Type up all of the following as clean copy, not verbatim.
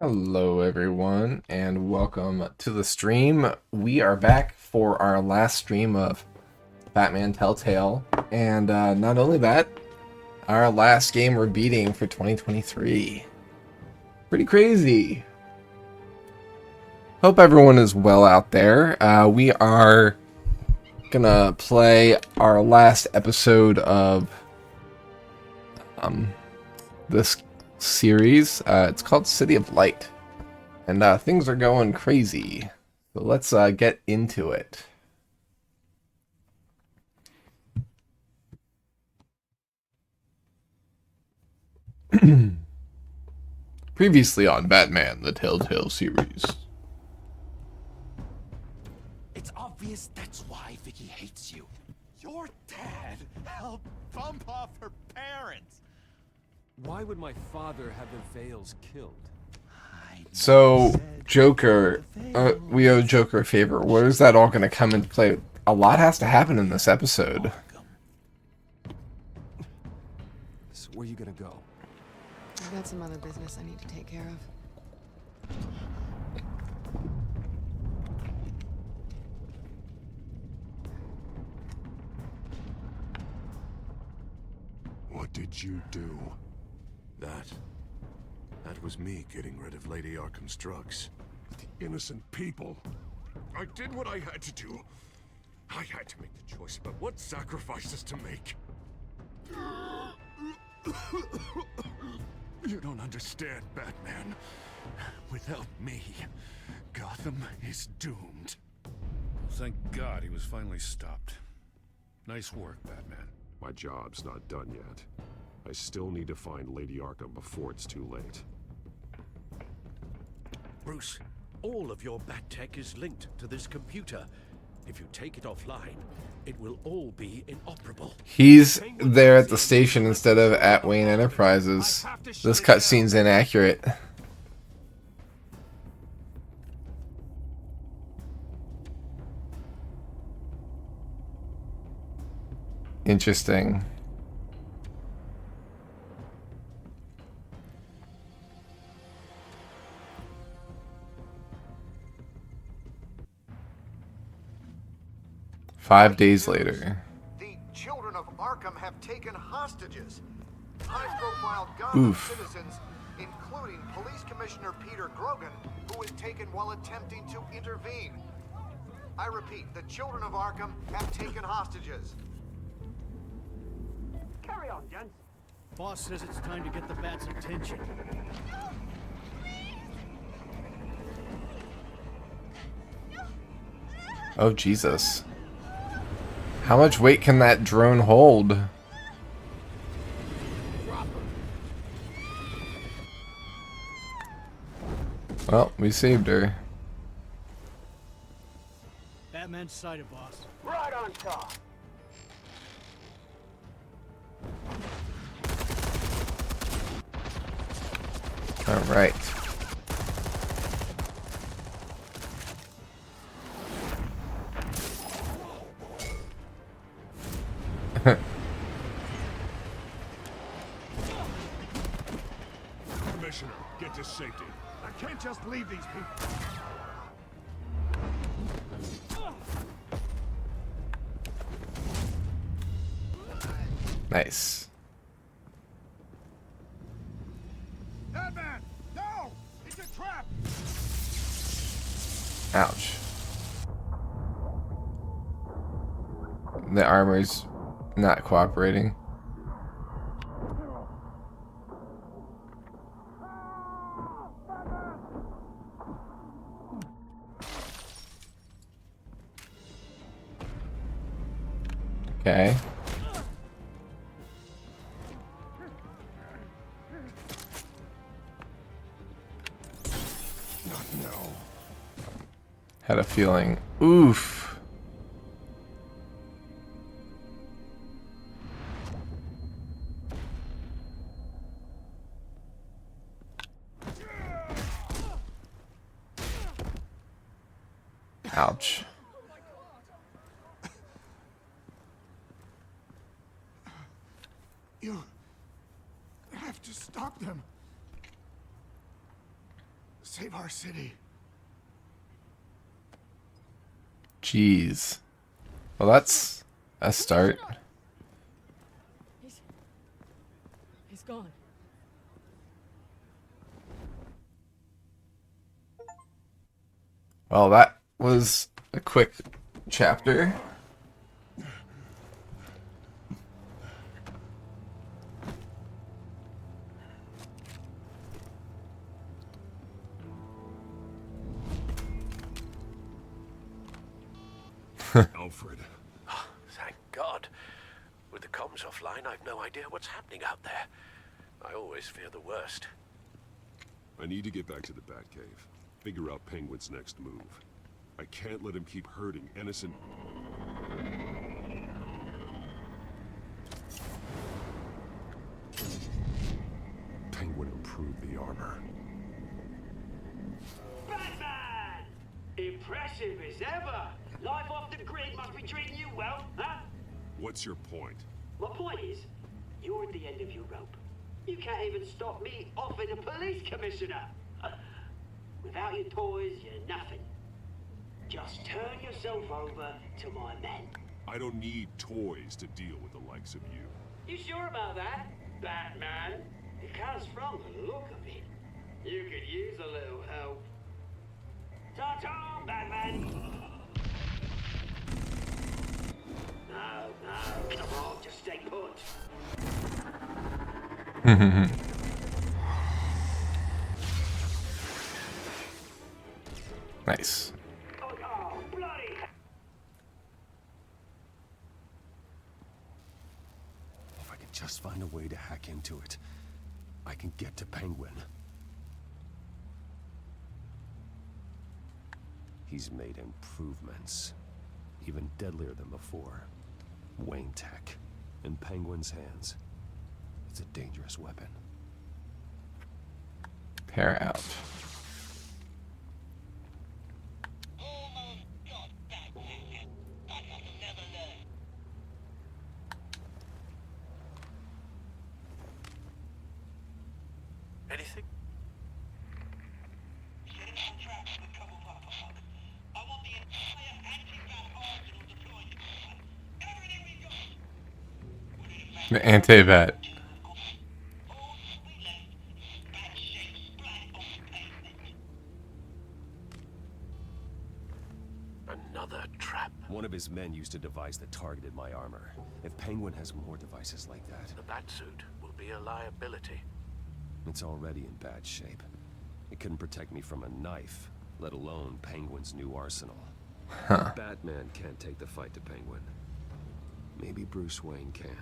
Hello, everyone, and welcome to the stream. We are back for our last stream of Batman Telltale, and not only that, our last game we're beating for 2023. Pretty crazy. Hope everyone is well out there. We are gonna play our last episode of this series. It's called City of Light. And things are going crazy. So let's get into it. Previously on Batman, the Telltale series. It's obvious that's why Vicky hates you. Your dad helped bump off her parents. Why would my father have the Vales killed? So, Joker, we owe Joker a favor. Where is that all going to come into play? A lot has to happen in this episode. So where are you gonna go? I've got some other business I need to take care of. What did you do? That was me getting rid of Lady Arkham's drugs. The innocent people. I did what I had to do. I had to make the choice about what sacrifices to make. You don't understand, Batman. Without me, Gotham is doomed. Thank God he was finally stopped. Nice work, Batman. My job's not done yet. I still need to find Lady Arkham before it's too late. Bruce, all of your bat tech is linked to this computer. If you take it offline, it will all be inoperable. He's there at the station instead of at Wayne Enterprises. This cutscene's inaccurate. Interesting. Five days later. The children of Arkham have taken hostages. High-profile Gotham citizens, including Police Commissioner Peter Grogan, who was taken while attempting to intervene. I repeat, the children of Arkham have taken hostages. Carry on, gents. Boss says it's time to get the Bat's attention. Oh, Jesus. How much weight can that drone hold? Well, we saved her. Batman's sighted, boss. Right on top. All right. Commissioner, get to safety. I can't just leave these people. Nice. Batman! No! It's a trap! Ouch. The armor's not cooperating. Okay. No. Had a feeling. Oof. Ouch. You have to stop them. Save our city. Jeez. Well, that's a start. He's gone. Well, that was a quick chapter. Alfred. Oh, thank God. With the comms offline, I've no idea what's happening out there. I always fear the worst. I need to get back to the Batcave. Figure out Penguin's next move. I can't let him keep hurting innocent... Penguin improved the armor. Batman! Impressive as ever. Life off the grid must be treating you well, huh? What's your point? My point is, you're at the end of your rope. You can't even stop me offing a police commissioner. Without your toys, you're nothing. Just turn yourself over to my men. I don't need toys to deal with the likes of you. You sure about that, Batman? Because from the look of it, you could use a little help. Ta-ta, Batman! No, come on, just stay put. Nice. Oh, bloody! If I could just find a way to hack into it, I can get to Penguin. He's made improvements, even deadlier than before. Wayne Tech, in Penguin's hands. It's a dangerous weapon. Pair out. Anything? The anti-vet. Another trap. One of his men used a device that targeted my armor. If Penguin has more devices like that, The Batsuit will be a liability. it's already in bad shape. It couldn't protect me from a knife, let alone Penguin's new arsenal. Batman can't take the fight to Penguin. Maybe Bruce Wayne can.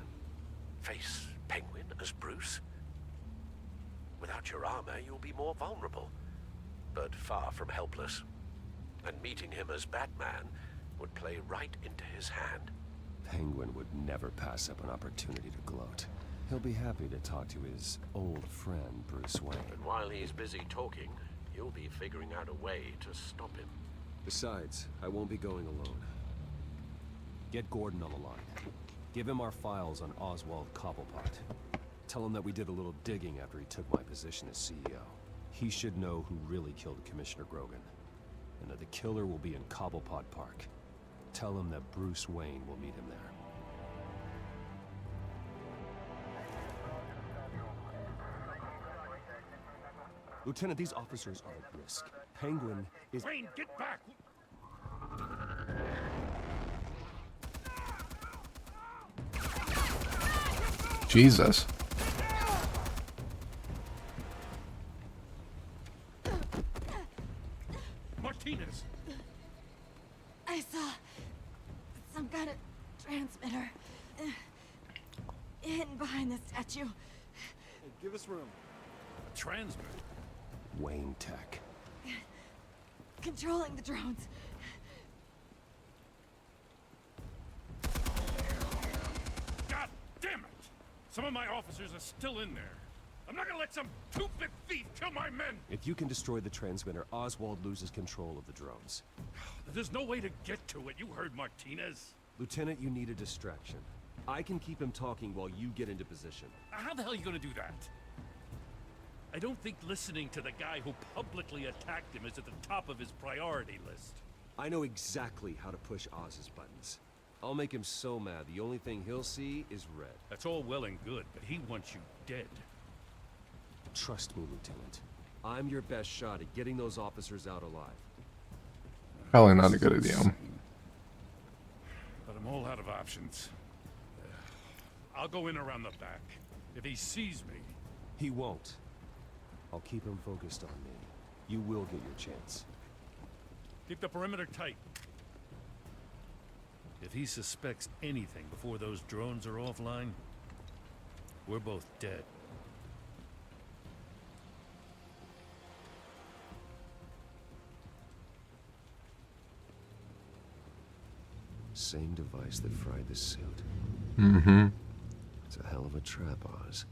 Face Penguin as Bruce? Without your armor, you'll be more vulnerable, but far from helpless. And meeting him as Batman would play right into his hand. Penguin would never pass up an opportunity to gloat. He'll be happy to talk to his old friend, Bruce Wayne. And while he's busy talking, you'll be figuring out a way to stop him. Besides, I won't be going alone. Get Gordon on the line. Give him our files on Oswald Cobblepot. Tell him that we did a little digging after he took my position as CEO. He should know who really killed Commissioner Grogan, and that the killer will be in Cobblepot Park. Tell him that Bruce Wayne will meet him there. Lieutenant, these officers are at risk. Penguin is... Wayne, get back! Jesus. Martinez! I saw some kind of transmitter hidden behind the statue. Give us room. A transmitter? Wayne Tech. Controlling the drones. God damn it! Some of my officers are still in there. I'm not gonna let some two-bit thief kill my men! If you can destroy the transmitter, Oswald loses control of the drones. There's no way to get to it. You heard Martinez. Lieutenant, you need a distraction. I can keep him talking while you get into position. How the hell are you gonna do that? I don't think listening to the guy who publicly attacked him is at the top of his priority list. I know exactly how to push Oz's buttons. I'll make him so mad, the only thing he'll see is red. That's all well and good, but he wants you dead. Trust me, Lieutenant. I'm your best shot at getting those officers out alive. Probably not a good idea. But I'm all out of options. I'll go in around the back. If he sees me... He won't. I'll keep him focused on me. You will get your chance. Keep the perimeter tight. If he suspects anything before those drones are offline, we're both dead. Same device that fried the suit. Mm-hmm. It's a hell of a trap, Oz.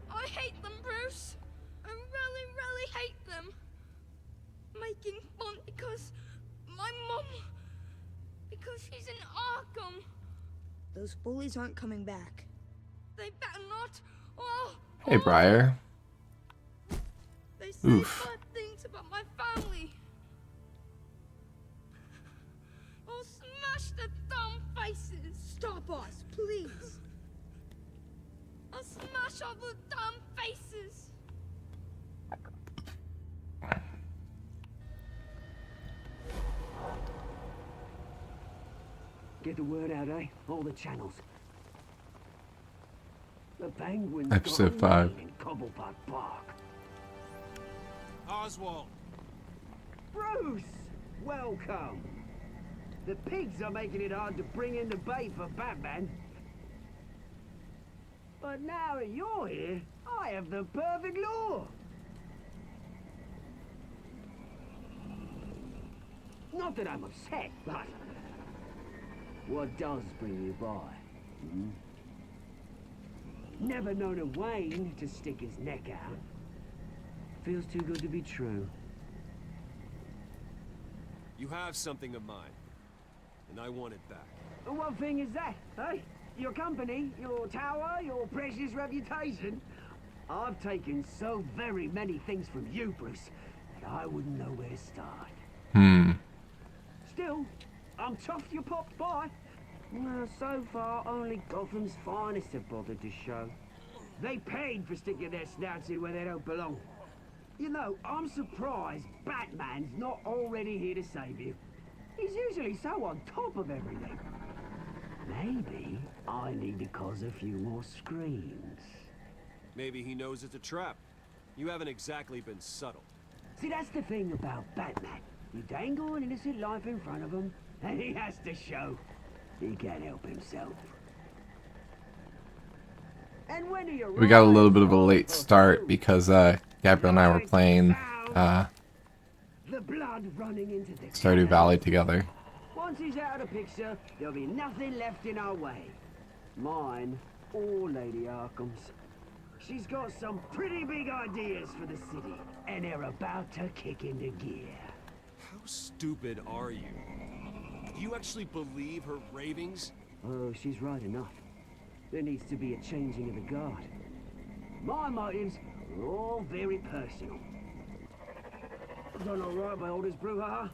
I hate them, Bruce. I really, really hate them. Making fun because my mum... because she's in Arkham. Those bullies aren't coming back. They better not. Oh, Hey, Briar. they say Oof. bad things about my family. I'll smash the dumb faces. Stop us, please. I'll smash all the dumb faces. Get the word out, eh? All the channels. The Penguin's Episode got a 5. lane in Cobblepot Park. Oswald. Bruce! Welcome! The pigs are making it hard to bring in the bait for Batman. But now that you're here, I have the perfect lure. Not that I'm upset, but... what does bring you by? Hmm? Never known a Wayne to stick his neck out. Feels too good to be true. You have something of mine, and I want it back. What thing is that, eh? Your company, your tower, your precious reputation? I've taken so very many things from you, Bruce, that I wouldn't know where to start. Still, I'm chuffed you popped by. Well, so far, only Gotham's finest have bothered to show. They paid for sticking their snouts in where they don't belong. You know, I'm surprised Batman's not already here to save you. He's usually so on top of everything. Maybe I need to cause a few more screams. Maybe he knows it's a trap. You haven't exactly been subtle. See, that's the thing about Batman. You dangle an innocent life in front of him, and he has to show he can't help himself. And when he We got a little bit of a late start because Gabriel and I were playing the blood running into the Stardew Valley together. Once he's out of the picture, there'll be nothing left in our way. Mine or Lady Arkham's. She's got some pretty big ideas for the city, and they're about to kick into gear. How stupid are you? Do you actually believe her ravings? Oh, she's right enough. There needs to be a changing of the guard. My motives are all very personal. Done all right by all this brouhaha?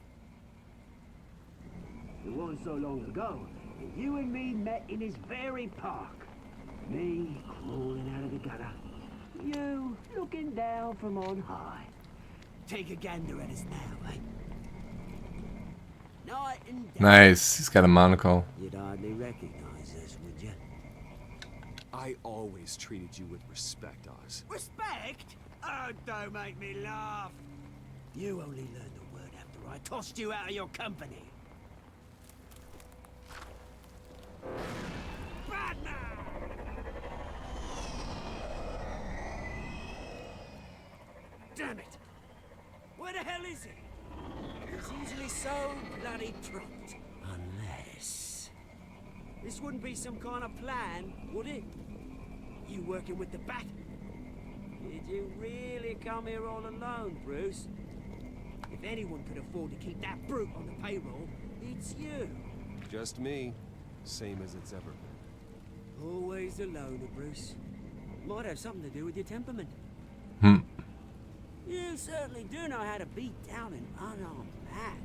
It wasn't so long ago that you and me met in this very park. Me crawling out of the gutter. You looking down from on high. Take a gander at us now, eh? Night and day. Nice. He's got a monocle. You'd hardly recognize us, would you? I always treated you with respect, Oz. Respect? Oh, don't make me laugh. You only learned the word after I tossed you out of your company. Batman! Damn it! Where the hell is he? He's usually so bloody prompt. Unless... This wouldn't be some kind of plan, would it? You working with the Bat? Did you really come here all alone, Bruce? If anyone could afford to keep that brute on the payroll, it's you. Just me. Same as it's ever been. Always a loner, Bruce. Might have something to do with your temperament. You certainly do know how to beat down an unarmed man.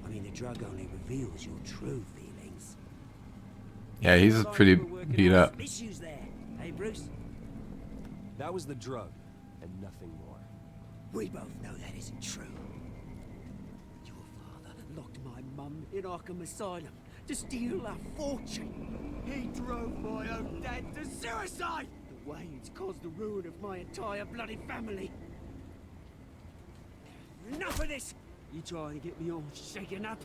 I mean, the drug only reveals your true feelings. Yeah, he's pretty beat up. Issues there, hey, Bruce? That was the drug, and nothing more. We both know that isn't true. Your father locked my mum in Arkham Asylum to steal a fortune. He drove my own dad to suicide! The Waynes caused the ruin of my entire bloody family. Enough of this! You trying to get me all shaken up?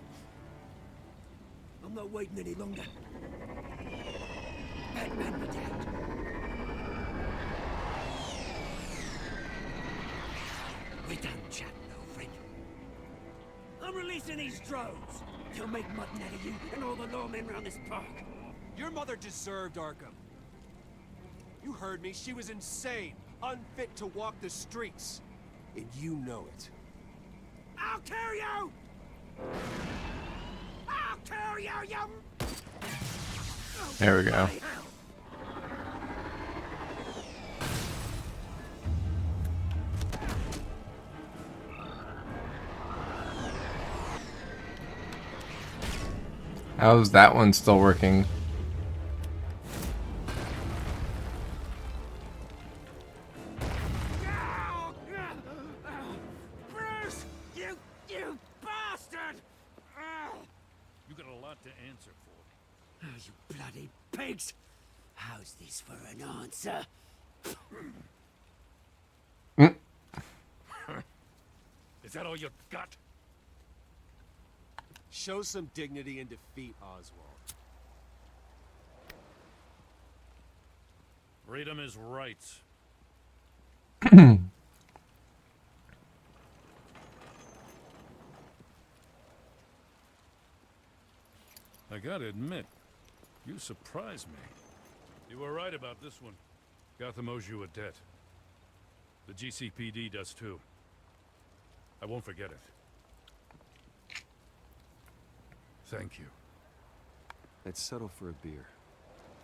I'm not waiting any longer. Batman, my dad. We're done chatting, old friend. I'm releasing these drones. They'll make mutton out of you and all the lawmen around this park. Your mother deserved Arkham. You heard me. She was insane, unfit to walk the streets. And you know it. I'll kill you! I'll kill you, you... There we go. How's that one still working? Bruce! You bastard! You got a lot to answer for. Oh, you bloody pigs! How's this for an answer? Is that all you got? Show some dignity and defeat Oswald. Freedom is rights. I gotta admit, you surprised me. You were right about this one. Gotham owes you a debt. The GCPD does too. I won't forget it. Thank you. Let's settle for a beer.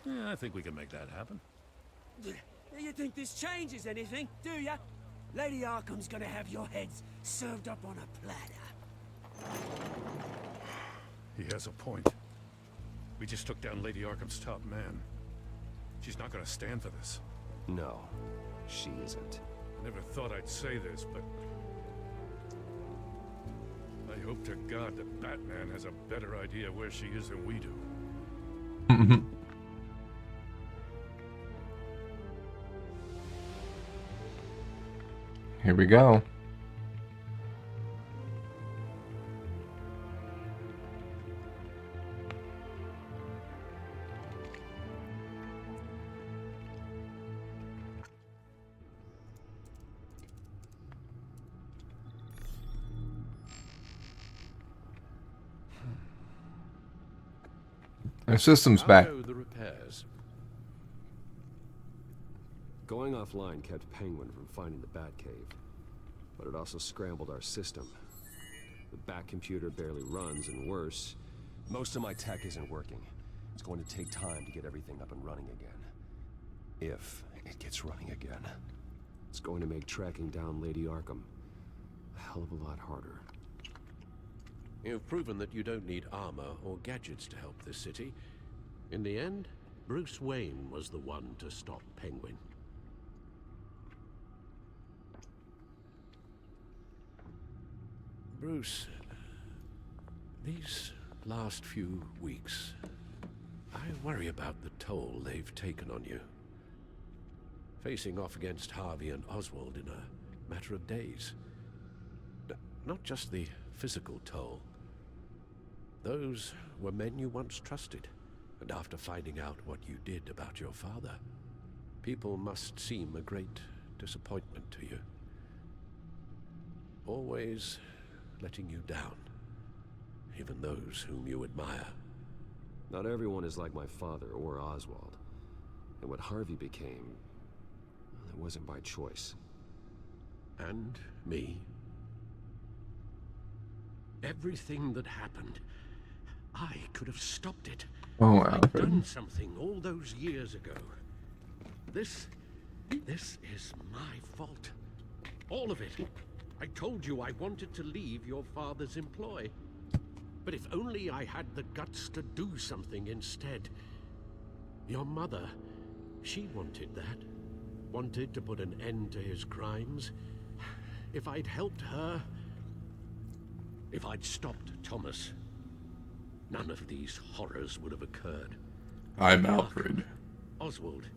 Yeah, I think we can make that happen. You think this changes anything, do ya? Lady Arkham's gonna have your heads served up on a platter. He has a point. We just took down Lady Arkham's top man. She's not gonna stand for this. No, she isn't. Never thought I'd say this, but I hope to God that Batman has a better idea where she is than we do. Here we go. Our system's back. The repairs. Going offline kept Penguin from finding the Batcave, but it also scrambled our system. The Bat computer barely runs, and worse, most of my tech isn't working. It's going to take time to get everything up and running again. If it gets running again. It's going to make tracking down Lady Arkham a hell of a lot harder. You've proven that you don't need armor or gadgets to help this city. In the end, Bruce Wayne was the one to stop Penguin. Bruce, these last few weeks, I worry about the toll they've taken on you. Facing off against Harvey and Oswald in a matter of days. Not just the physical toll. Those were men you once trusted, and after finding out what you did about your father, people must seem a great disappointment to you. Always letting you down, even those whom you admire. Not everyone is like my father or Oswald. And what Harvey became, well, it wasn't by choice. And me. Everything that happened, I could have stopped it. Oh, I'd Alfred. done something all those years ago. This is my fault. All of it. I told you I wanted to leave your father's employ. But if only I had the guts to do something instead. Your mother, she wanted that. Wanted to put an end to his crimes. If I'd helped her, if I'd stopped Thomas, none of these horrors would have occurred. I'm Alfred. Oswald,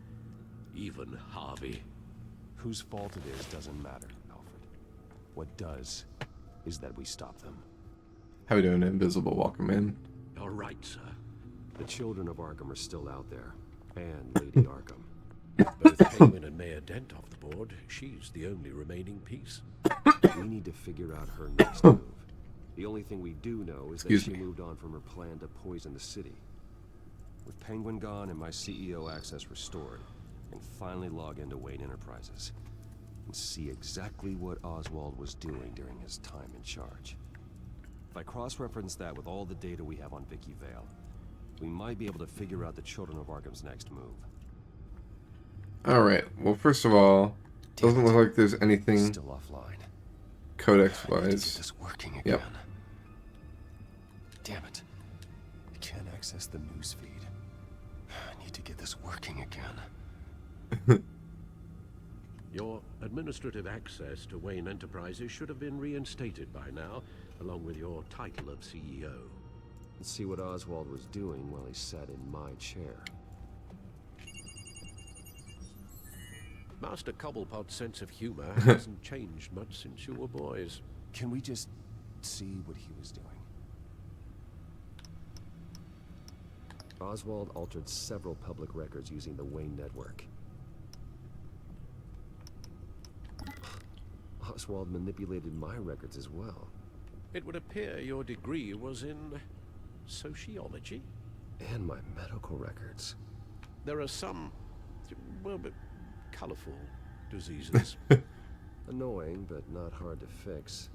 even Harvey. Whose fault it is doesn't matter, Alfred. What does is that we stop them. How we doing, Invisible? Welcome in. All right, sir. The children of Arkham are still out there, and Lady Arkham. Both Penguin and Mayor Dent off the board, she's the only remaining piece. We need to figure out her next move. The only thing we do know is that she moved on from her plan to poison the city. With Penguin gone and my CEO access restored, I can finally log into Wayne Enterprises and see exactly what Oswald was doing during his time in charge. If I cross-reference that with all the data we have on Vicky Vale, we might be able to figure out the Children of Arkham's next move. Alright, well, first of all, doesn't look like there's anything Still offline. codex-wise. I need to get this working again. Yep. Damn it. I can't access the news feed. I need to get this working again. Your administrative access to Wayne Enterprises should have been reinstated by now, along with your title of CEO. Let's see what Oswald was doing while he sat in my chair. Master Cobblepot's sense of humor hasn't changed much since you were boys. Can we just see what he was doing? Oswald altered several public records using the Wayne network. Oswald manipulated my records as well. It would appear your degree was in sociology. And my medical records. There are some, well, but colorful diseases. Annoying, but not hard to fix.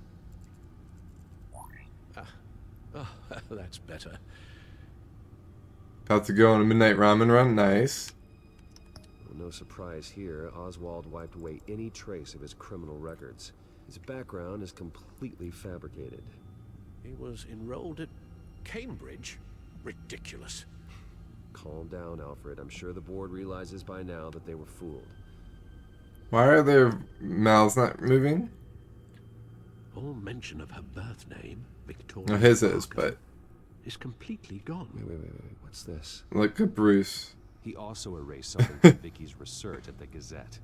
Oh, that's better. About to go on a midnight ramen run. Nice. Well, no surprise here, Oswald wiped away any trace of his criminal records. His background is completely fabricated. He was enrolled at Cambridge? Ridiculous. Calm down, Alfred. I'm sure the board realizes by now that they were fooled. Why are their mouths not moving? All mention of her birth name, Victoria. No, his is, but is completely gone. Wait. What's this? look at Bruce. He also erased something from Vicky's research at the Gazette.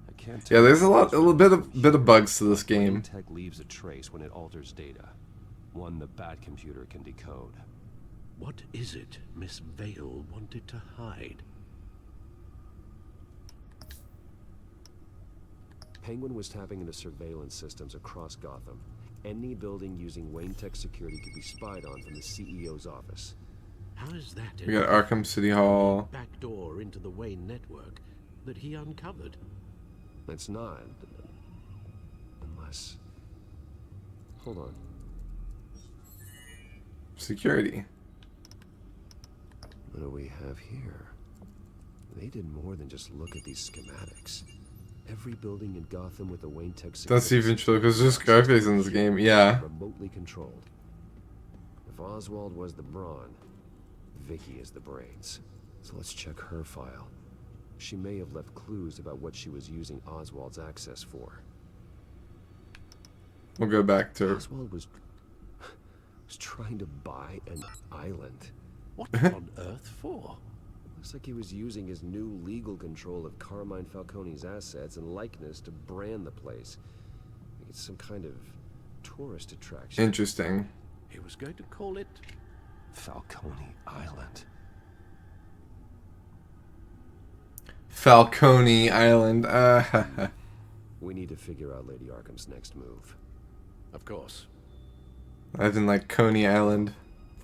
I can't tell. Yeah, there's a little bit of bugs to this game. Tech leaves a trace when it alters data, one the Bat computer can decode. What is it Miss Vale wanted to hide? Penguin was tapping into surveillance systems across Gotham. Any building using Wayne Tech security could be spied on from the CEO's office. How is that? We got Arkham City Hall. Back door into the Wayne network that he uncovered. It's not. Unless... Hold on. Security. What do we have here? They did more than just look at these schematics. Every building in Gotham with a Wayne Tech security... That's even true, because there's Scarface in this game, yeah. ...remotely controlled. If Oswald was the brawn, Vicky is the brains. So let's check her file. She may have left clues about what she was using Oswald's access for. We'll go back to... Oswald was trying to buy an island. What on earth for? Looks like he was using his new legal control of Carmine Falcone's assets and likeness to brand the place. Like it's some kind of tourist attraction. Interesting. He was going to call it Falcone Island. Falcone Island. We need to figure out Lady Arkham's next move. Of course. As in like Coney Island.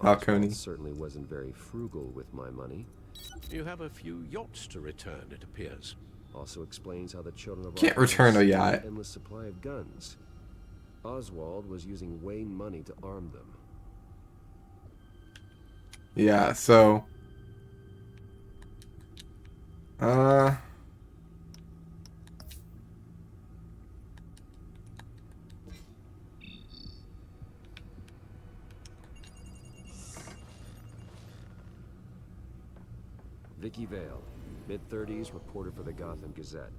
Falcone. Oswald certainly wasn't very frugal with my money. You have a few yachts to return, it appears. Also explains how the children of Can't Arkham return a had yacht. an endless supply of guns. Oswald was using Wayne money to arm them. Yeah, so Vicky Vale, mid-30s, reporter for the Gotham Gazette,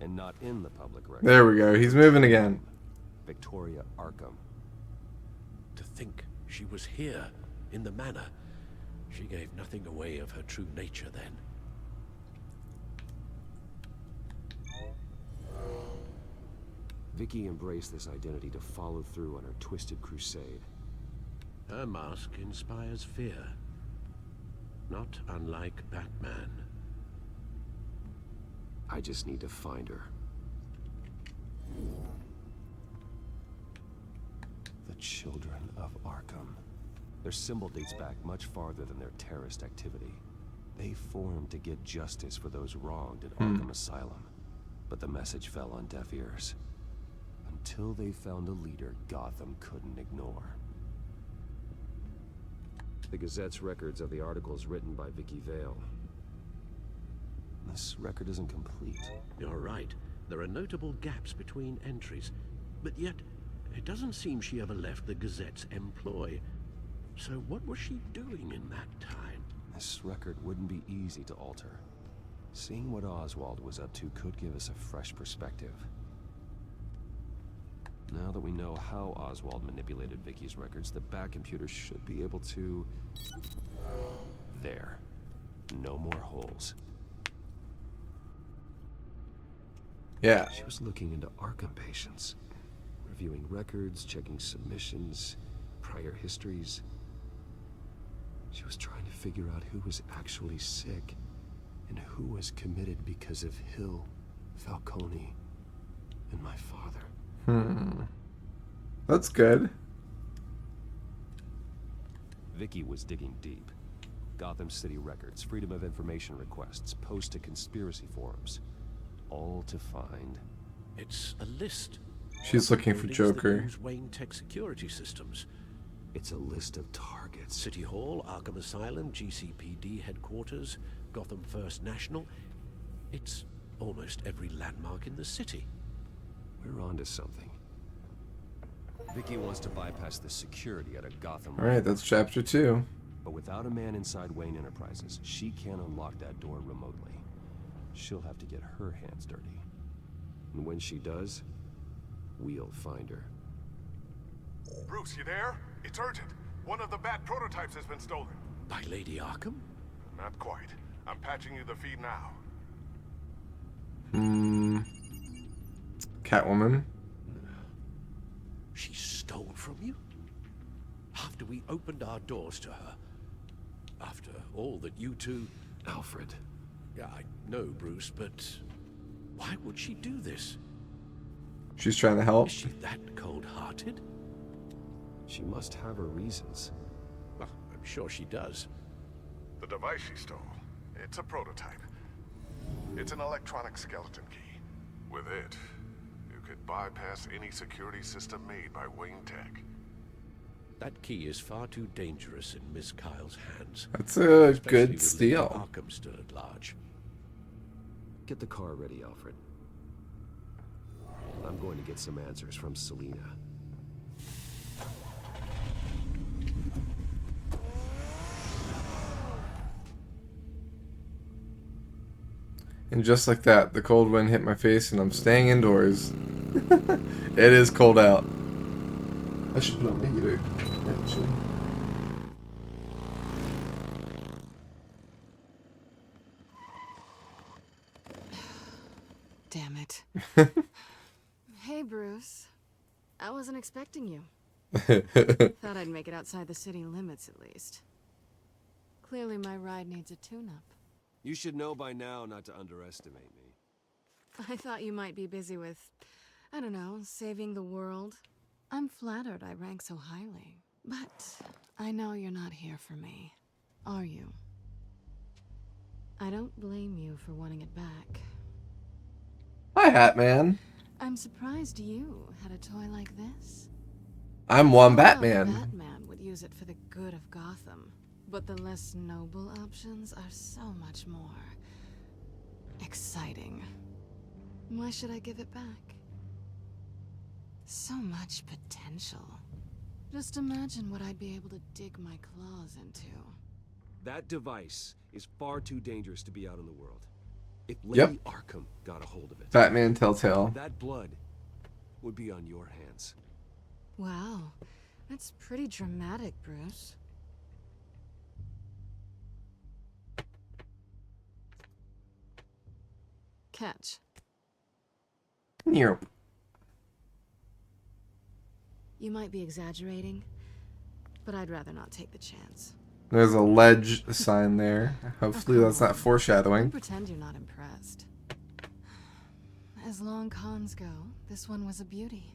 and not in the public record. there we go. He's moving again. Victoria Arkham. To think she was here, in the manor. She gave nothing away of her true nature then. Vicky embraced this identity to follow through on her twisted crusade. Her mask inspires fear. Not unlike Batman. I just need to find her. The Children of Arkham. Their symbol dates back much farther than their terrorist activity. They formed to get justice for those wronged at Arkham Asylum. But the message fell on deaf ears. Until they found a leader Gotham couldn't ignore. The Gazette's records of the articles written by Vicky Vale. This record isn't complete. You're right. There are notable gaps between entries. But yet, it doesn't seem she ever left the Gazette's employ. So what was she doing in that time? This record wouldn't be easy to alter. Seeing what Oswald was up to could give us a fresh perspective. Now that we know how Oswald manipulated Vicky's records, the Bat computer should be able to... There. No more holes. Yeah. She was looking into Arkham patients. Reviewing records, checking submissions, prior histories. She was trying to figure out who was actually sick and who was committed because of Hill, Falcone, and my father. That's good. Vicky was digging deep. Gotham City records, Freedom of Information requests, posts to conspiracy forums. All to find... It's a list. She's looking for Buildings that Joker. use Wayne Tech security systems. It's a list of targets. City Hall, Arkham Asylum, GCPD headquarters, Gotham First National. It's almost every landmark in the city. We're onto something. Vicky wants to bypass the security at a Gotham. Alright, that's chapter 2. But without a man inside Wayne Enterprises, she can't unlock that door remotely. She'll have to get her hands dirty. And when she does, we'll find her. Bruce, you there? It's urgent. One of the Bat prototypes has been stolen. By Lady Arkham? Not quite. I'm patching you the feed now. Catwoman. She stole from you? After we opened our doors to her? After all that you two... Alfred. Yeah, I know, Bruce, but... why would she do this? She's trying to help. Is she that cold-hearted? She must have her reasons. Well, I'm sure she does. The device she stole, it's a prototype. It's an electronic skeleton key. With it, you could bypass any security system made by Wayne Tech. That key is far too dangerous in Miss Kyle's hands. That's a Especially good with steal. Lady Arkham still at large. Get the car ready, Alfred. I'm going to get some answers from Selina. And just like that, the cold wind hit my face and I'm staying indoors. It is cold out. I should put on the heater, actually. Damn it. Hey, Bruce. I wasn't expecting you. Thought I'd make it outside the city limits at least. Clearly my ride needs a tune-up. You should know by now not to underestimate me. I thought you might be busy with, I don't know, saving the world. I'm flattered I rank so highly. But I know you're not here for me, are you? I don't blame you for wanting it back. Hi, Hat Man. I'm surprised you had a toy like this. I'm one Oh, Batman. Batman would use it for the good of Gotham, but the less noble options are so much more exciting. Why should I give it back? So much potential. Just imagine what I'd be able to dig my claws into. That device is far too dangerous to be out in the world. If Lady Arkham got a hold of it, Batman Telltale. that blood would be on your hands. Wow, that's pretty dramatic, Bruce. Catch. Here. You might be exaggerating, but I'd rather not take the chance. There's a ledge sign there. Hopefully that's not Don't foreshadowing. pretend you're not impressed. As long cons go, this one was a beauty.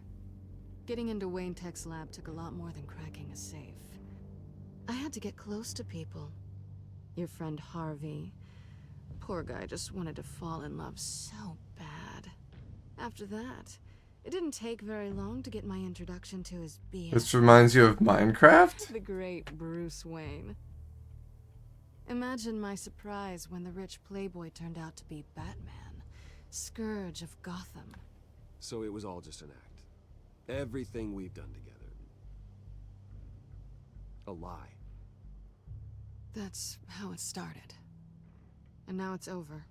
Getting into Wayne Tech's lab took a lot more than cracking a safe. I had to get close to people. Your friend Harvey. Poor guy just wanted to fall in love so bad. After that, it didn't take very long to get my introduction to his BS. This reminds you of Minecraft? The great Bruce Wayne. Imagine my surprise when the rich playboy turned out to be Batman, scourge of Gotham. So it was all just an act. Everything we've done together. A lie. That's how it started. And now it's over.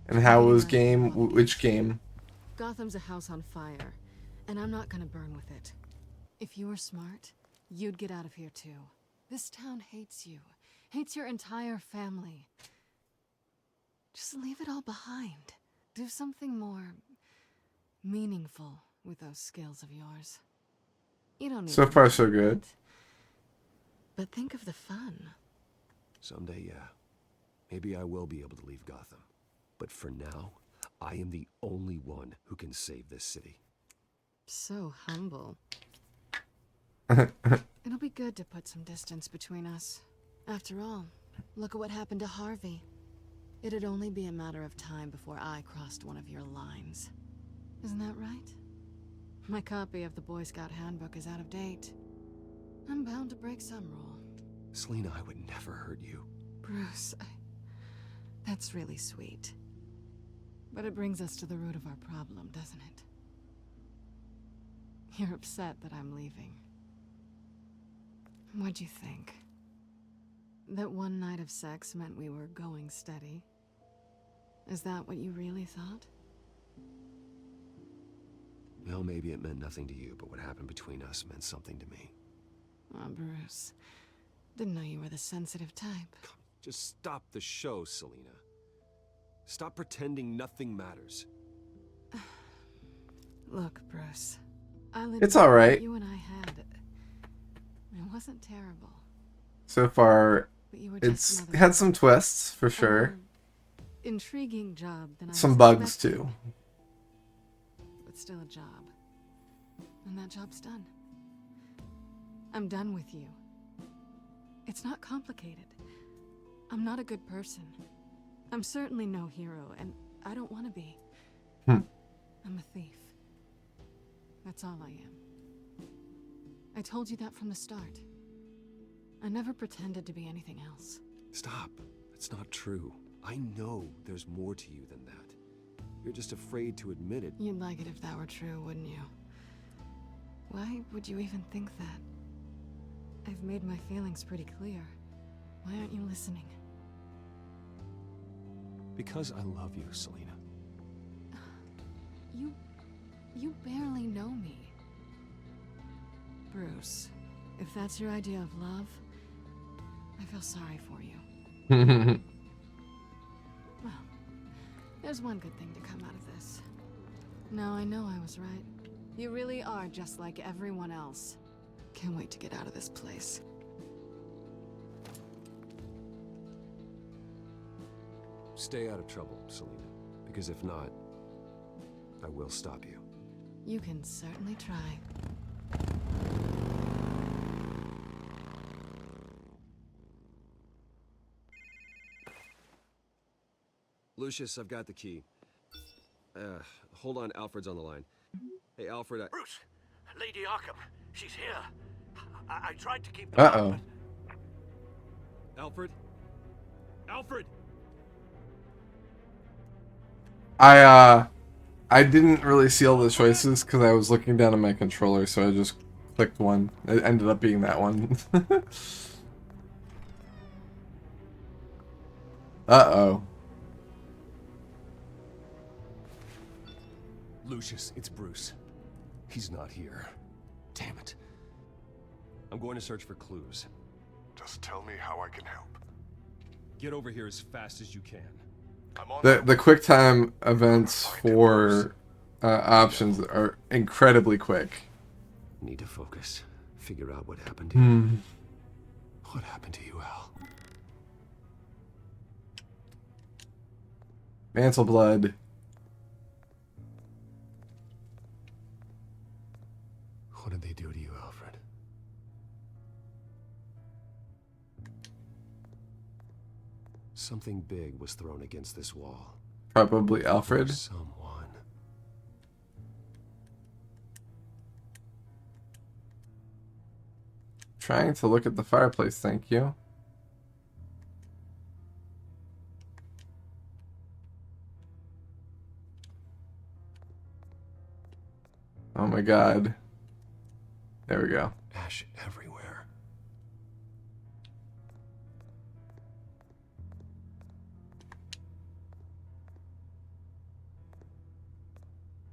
And how was game? Which game? Gotham's a house on fire, and I'm not gonna burn with it. If you were smart, you'd get out of here too. This town hates you, hates your entire family. Just leave it all behind. Do something more meaningful with those skills of yours. You don't need So to far, do so that. good. But think of the fun. Someday, yeah. Maybe I will be able to leave Gotham. But for now, I am the only one who can save this city. So humble. It'll be good to put some distance between us. After all, look at what happened to Harvey. It'd only be a matter of time before I crossed one of your lines. Isn't that right? My copy of the Boy Scout Handbook is out of date. I'm bound to break some rule. Selina, I would never hurt you. Bruce, that's really sweet. But it brings us to the root of our problem, doesn't it? You're upset that I'm leaving. What'd you think? That one night of sex meant we were going steady? Is that what you really thought? Well, maybe it meant nothing to you, but what happened between us meant something to me. Oh, Bruce. Didn't know you were the sensitive type. Just stop the show, Selina. Stop pretending nothing matters. Look, Bruce. It's all right. You and I had. It wasn't terrible. So far, But you were it's just another had some twists for sure. Intriguing job than I Some was bugs expecting. too. But still a job. And that job's done. I'm done with you. It's not complicated. I'm not a good person. I'm certainly no hero, and I don't want to be. I'm a thief. That's all I am. I told you that from the start. I never pretended to be anything else. Stop. That's not true. I know there's more to you than that. You're just afraid to admit it. You'd like it if that were true, wouldn't you? Why would you even think that? I've made my feelings pretty clear. Why aren't you listening? Because I love you, Selina. You barely know me. Bruce, if that's your idea of love, I feel sorry for you. Well, there's one good thing to come out of this. Now I know I was right. You really are just like everyone else. Can't wait to get out of this place. Stay out of trouble, Selena. Because if not, I will stop you. You can certainly try. Lucius, I've got the key. Hold on, Alfred's on the line. Hey, Alfred, Bruce, Lady Arkham, she's here. I tried to keep them Uh-oh. out, Alfred? Alfred! I didn't really see all the choices because I was looking down at my controller, so I just clicked one. It ended up being that one. Uh-oh. Lucius, it's Bruce. He's not here. Damn it. I'm going to search for clues. Just tell me how I can help. Get over here as fast as you can. I'm on The QuickTime events for options are incredibly quick. Need to focus. Figure out what happened to you. What happened to you, Al? Mantle blood. What did they do to you, Alfred? Something big was thrown against this wall. Probably Alfred. Someone. Trying to look at the fireplace, thank you. Oh my god. There we go. Ash everywhere.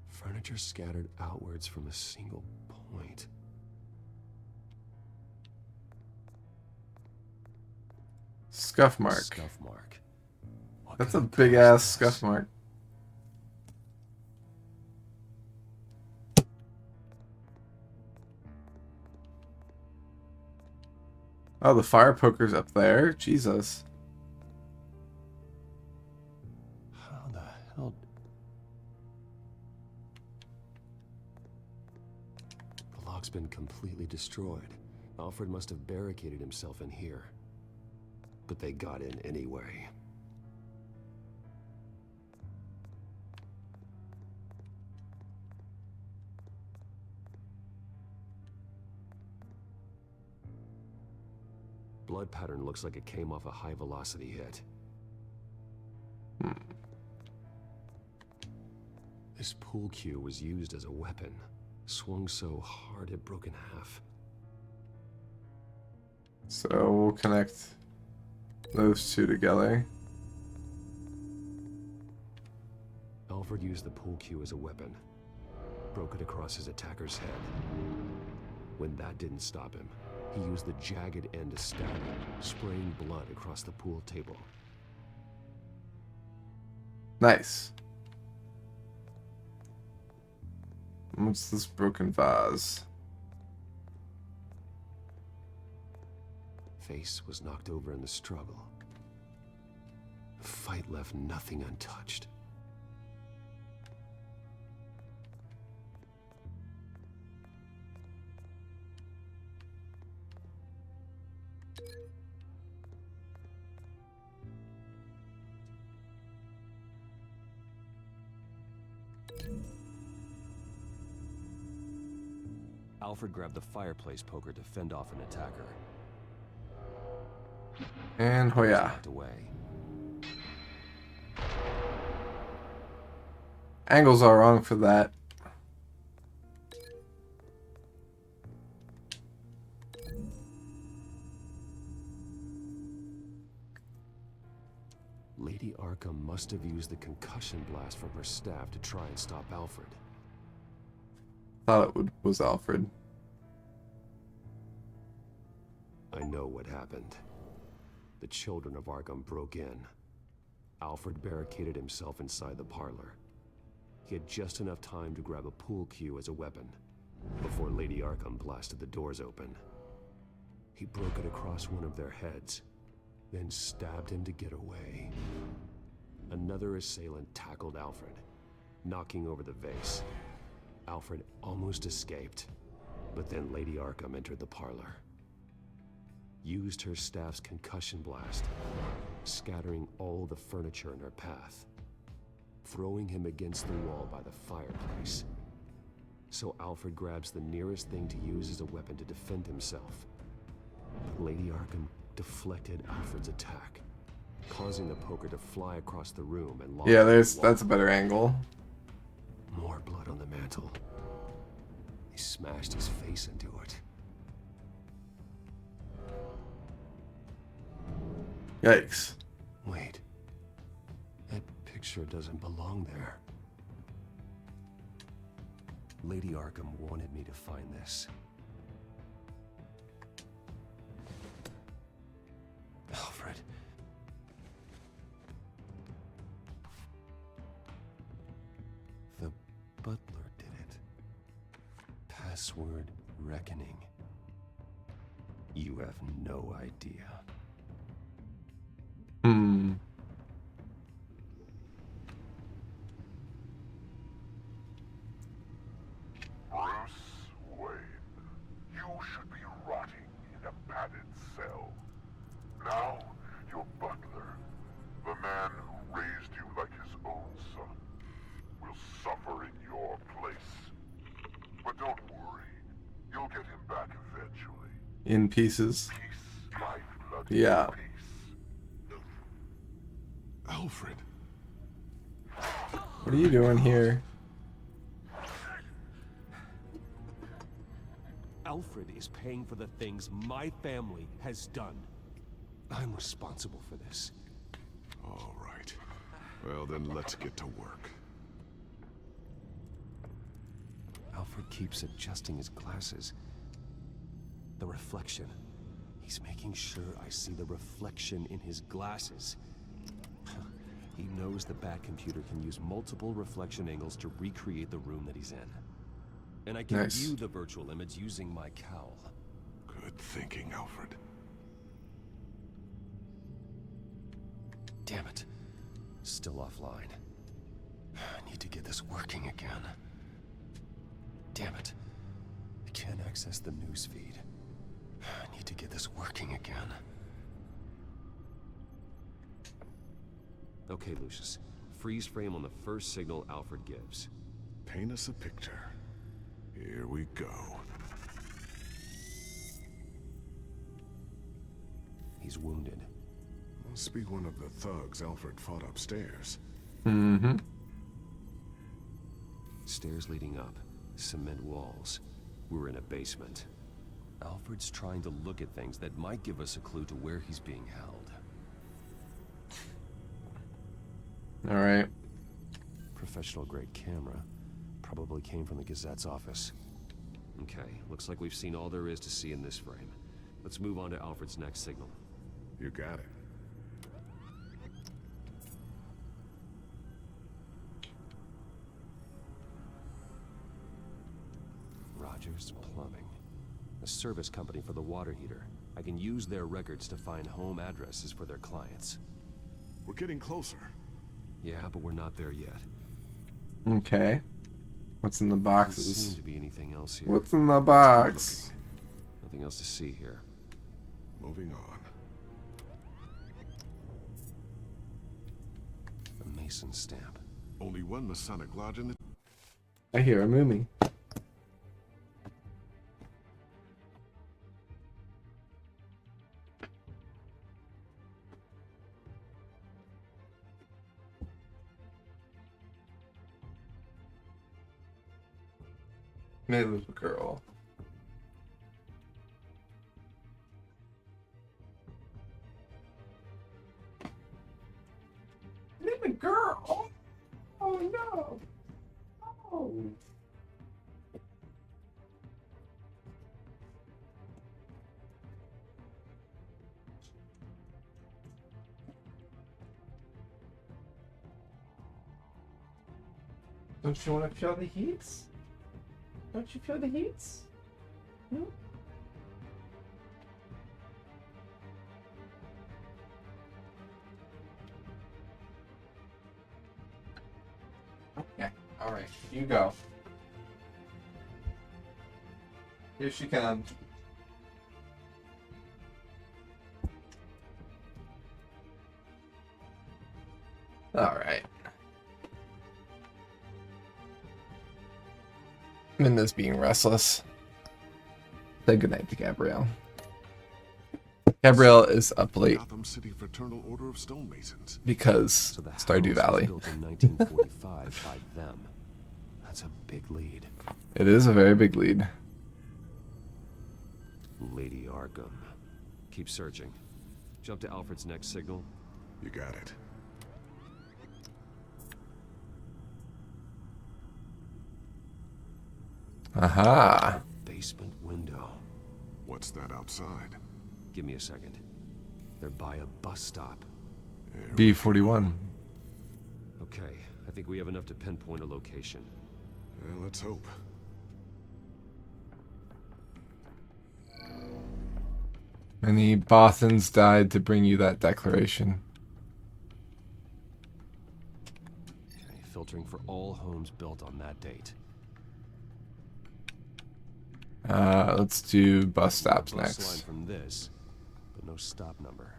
Furniture scattered outwards from a single point. Scuff mark. Scuff mark. That's a big ass scuff mark. Oh, the fire poker's up there. Jesus. How the hell? The lock's been completely destroyed. Alfred must have barricaded himself in here. But they got in anyway. Blood pattern looks like it came off a high-velocity hit. This pool cue was used as a weapon. Swung so hard it broke in half. So we'll connect those two together. Alfred used the pool cue as a weapon. Broke it across his attacker's head. When that didn't stop him, he used the jagged end to stab him, spraying blood across the pool table. Nice. What's this broken vase? Face was knocked over in the struggle. The fight left nothing untouched. Alfred grabbed the fireplace poker to fend off an attacker. And Hoya. Knocked away. Angles are wrong for that. Lady Arkham must have used the concussion blast from her staff to try and stop Alfred. Thought it was Alfred. I know what happened. The children of Arkham broke in. Alfred barricaded himself inside the parlor. He had just enough time to grab a pool cue as a weapon before Lady Arkham blasted the doors open. He broke it across one of their heads, then stabbed him to get away. Another assailant tackled Alfred, knocking over the vase. Alfred almost escaped, but then Lady Arkham entered the parlor. Used her staff's concussion blast, scattering all the furniture in her path, throwing him against the wall by the fireplace. So Alfred grabs the nearest thing to use as a weapon to defend himself. But Lady Arkham deflected Alfred's attack, causing the poker to fly across the room and lodge. Yeah, in the wall. that's a better angle. More blood on the mantle. He smashed his face into it. Yikes. Wait. That picture doesn't belong there. Lady Arkham wanted me to find this. Alfred. The butler did it. Password reckoning. You have no idea. Hmm. Bruce Wayne, you should be rotting in a padded cell. Now, your butler, the man who raised you like his own son, will suffer in your place. But don't worry, you'll get him back eventually. In pieces. Peace, lifeblood, Yeah. peace. Alfred. What are you doing here? Alfred is paying for the things my family has done. I'm responsible for this. All right. Well, then let's get to work. Alfred keeps adjusting his glasses. The reflection. He's making sure I see the reflection in his glasses. He knows the Batcomputer can use multiple reflection angles to recreate the room that he's in. And I can Nice. view the virtual image using my cowl. Good thinking, Alfred. Damn it. Still offline. I need to get this working again. Damn it. I can't access the news feed. I need to get this working again. Okay, Lucius. Freeze frame on the first signal Alfred gives. Paint us a picture. Here we go. He's wounded. Must be one of the thugs Alfred fought upstairs. Mm-hmm. Stairs leading up. Cement walls. We're in a basement. Alfred's trying to look at things that might give us a clue to where he's being held. All right. Professional-grade camera. Probably came from the Gazette's office. Okay, looks like we've seen all there is to see in this frame. Let's move on to Alfred's next signal. You got it. Rogers Plumbing. A service company for the water heater. I can use their records to find home addresses for their clients. We're getting closer. Yeah, but we're not there yet. Okay. What's in the Doesn't boxes? seem to be anything else here. What's in the box? Nothing else to see here. Moving on. A Mason stamp. Only one Masonic lodge in the... I hear a Moomy. Maybe it was a girl. Maybe a girl. Oh no. Oh. Don't you want to feel the heats? Don't you feel the heats? Hmm? Okay, alright, you go. Here she comes. Alright. Minda's being restless. Say goodnight to Gabrielle. Gabrielle is up late Gotham City Fraternal Order of Stonemasons. because So the Stardew house was Valley. built in 1945 by them. That's a big lead. It is a very big lead. Lady Arkham. Keep searching. Jump to Alfred's next signal. You got it. Aha. Basement window. What's that outside? Give me a second. They're by a bus stop. B41. Okay, I think we have enough to pinpoint a location. Well, let's hope. Many Bothans died to bring you that declaration. Okay, filtering for all homes built on that date. Let's do bus stops Bus next. line from this, but no stop number.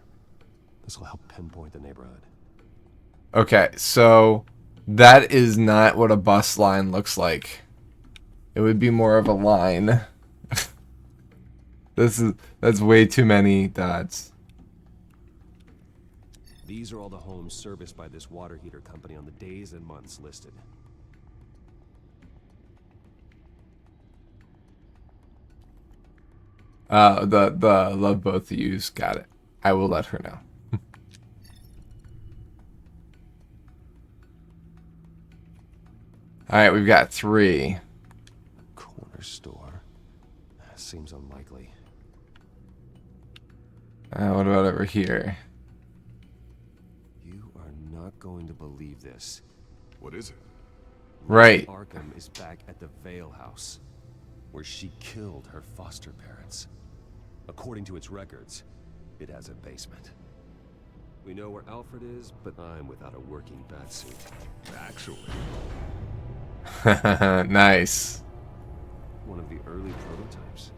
This will help pinpoint the neighborhood. Okay, so that is not what a bus line looks like. It would be more of a line. That's way too many dots. These are all the homes serviced by this water heater company on the days and months listed. The love both of yous. Got it. I will let her know. All right, we've got 3. Corner store. Seems unlikely. What about over here? You are not going to believe this. What is it? Right. Arkham is back at the Vale house, where she killed her foster parents. According to its records, it has a basement. We know where Alfred is, but I'm without a working batsuit. Actually, Nice. One of the early prototypes.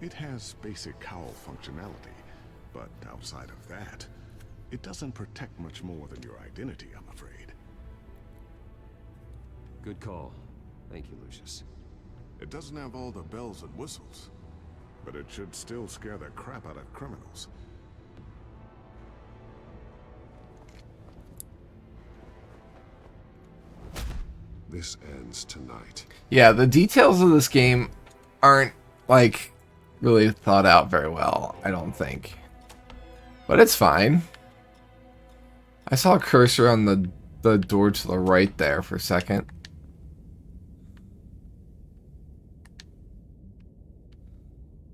it has basic cowl functionality, but outside of that, it doesn't protect much more than your identity, I'm afraid. Good call. Thank you, Lucius. It doesn't have all the bells and whistles, but it should still scare the crap out of criminals. This ends tonight. Yeah, the details of this game aren't, like, really thought out very well, I don't think. But it's fine. I saw a cursor on the door to the right there for a second.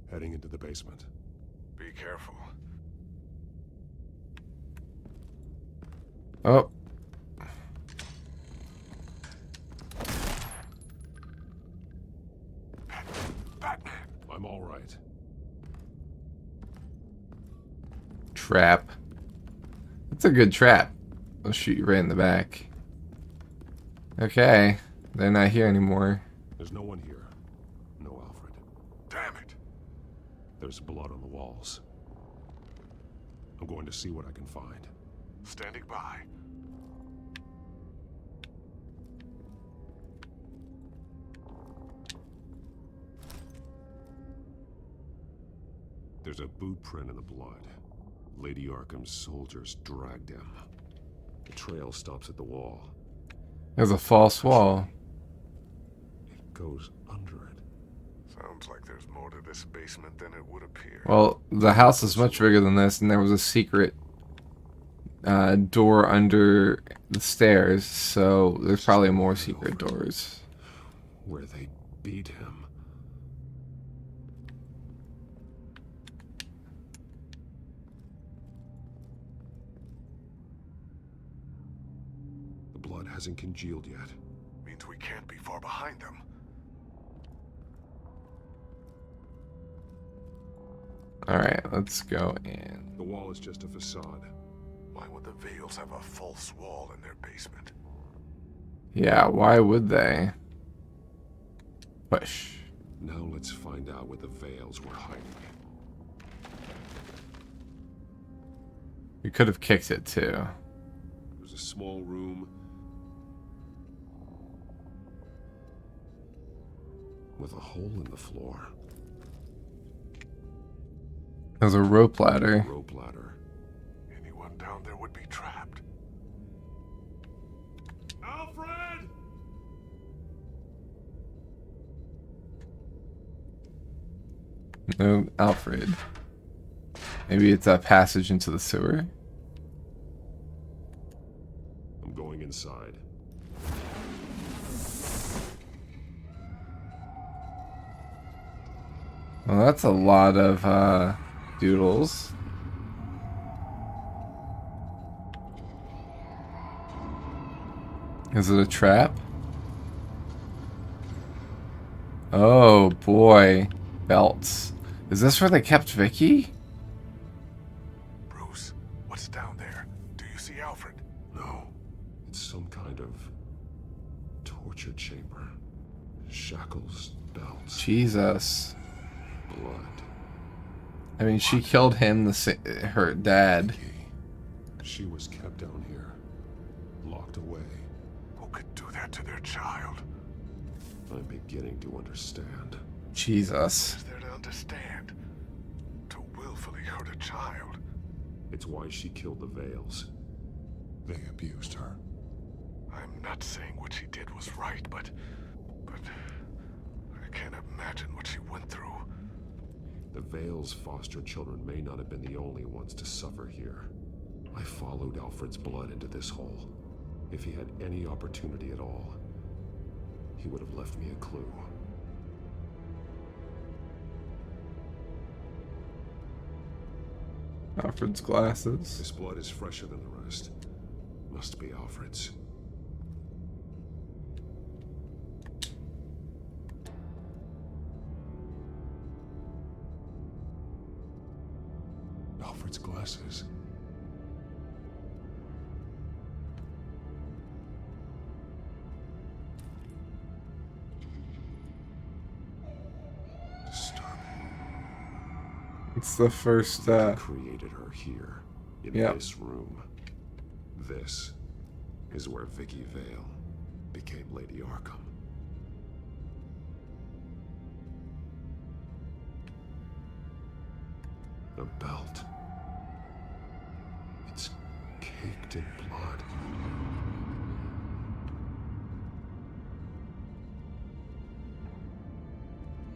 Heading into the basement. Be careful. Oh. Batman! I'm all right. Trap. That's a good trap. I'll shoot you right in the back. Okay. They're not here anymore. There's no one here. No Alfred. Damn it! There's blood on the walls. I'm going to see what I can find. Standing by. There's a boot print in the blood. Lady Arkham's soldiers dragged him. The trail stops at the wall. There's a false wall. It goes under it. Sounds like there's more to this basement than it would appear. Well, the house is much bigger than this, and there was a secret door under the stairs, so there's probably more secret doors. Where they beat him. The blood hasn't congealed yet. Means we can't door behind them. Alright, let's go in. The wall is just a facade. Why would the Vales have a false wall in their basement? Yeah, why would they? Push. Now let's find out where the Vales were hiding. We could have kicked it too. It was a small room with a hole in the floor. There's a rope ladder. Rope ladder. Anyone down there would be trapped. Alfred! No, Alfred. Maybe it's a passage into the sewer? I'm going inside. Well, that's a lot of doodles. Is it a trap? Oh boy. Belts. Is this where they kept Vicky? Bruce, what's down there? Do you see Alfred? No. It's some kind of torture chamber. Shackles, belts, Jesus. blood. I mean, she killed him, her dad. She was kept down here, locked away. Who could do that to their child? I'm beginning to understand. Jesus. Is there to understand? To willfully hurt a child. It's why she killed the Vales. They abused her. I'm not saying what she did was right, but I can't imagine what she went through. The Vales' foster children may not have been the only ones to suffer here. I followed Alfred's blood into this hole. If he had any opportunity at all, he would have left me a clue. Alfred's glasses. This blood is fresher than the rest. Must be Alfred's. Alfred's glasses. It's the first, created her here, in this room. This is where Vicky Vale became Lady Arkham. A belt. It's caked in blood.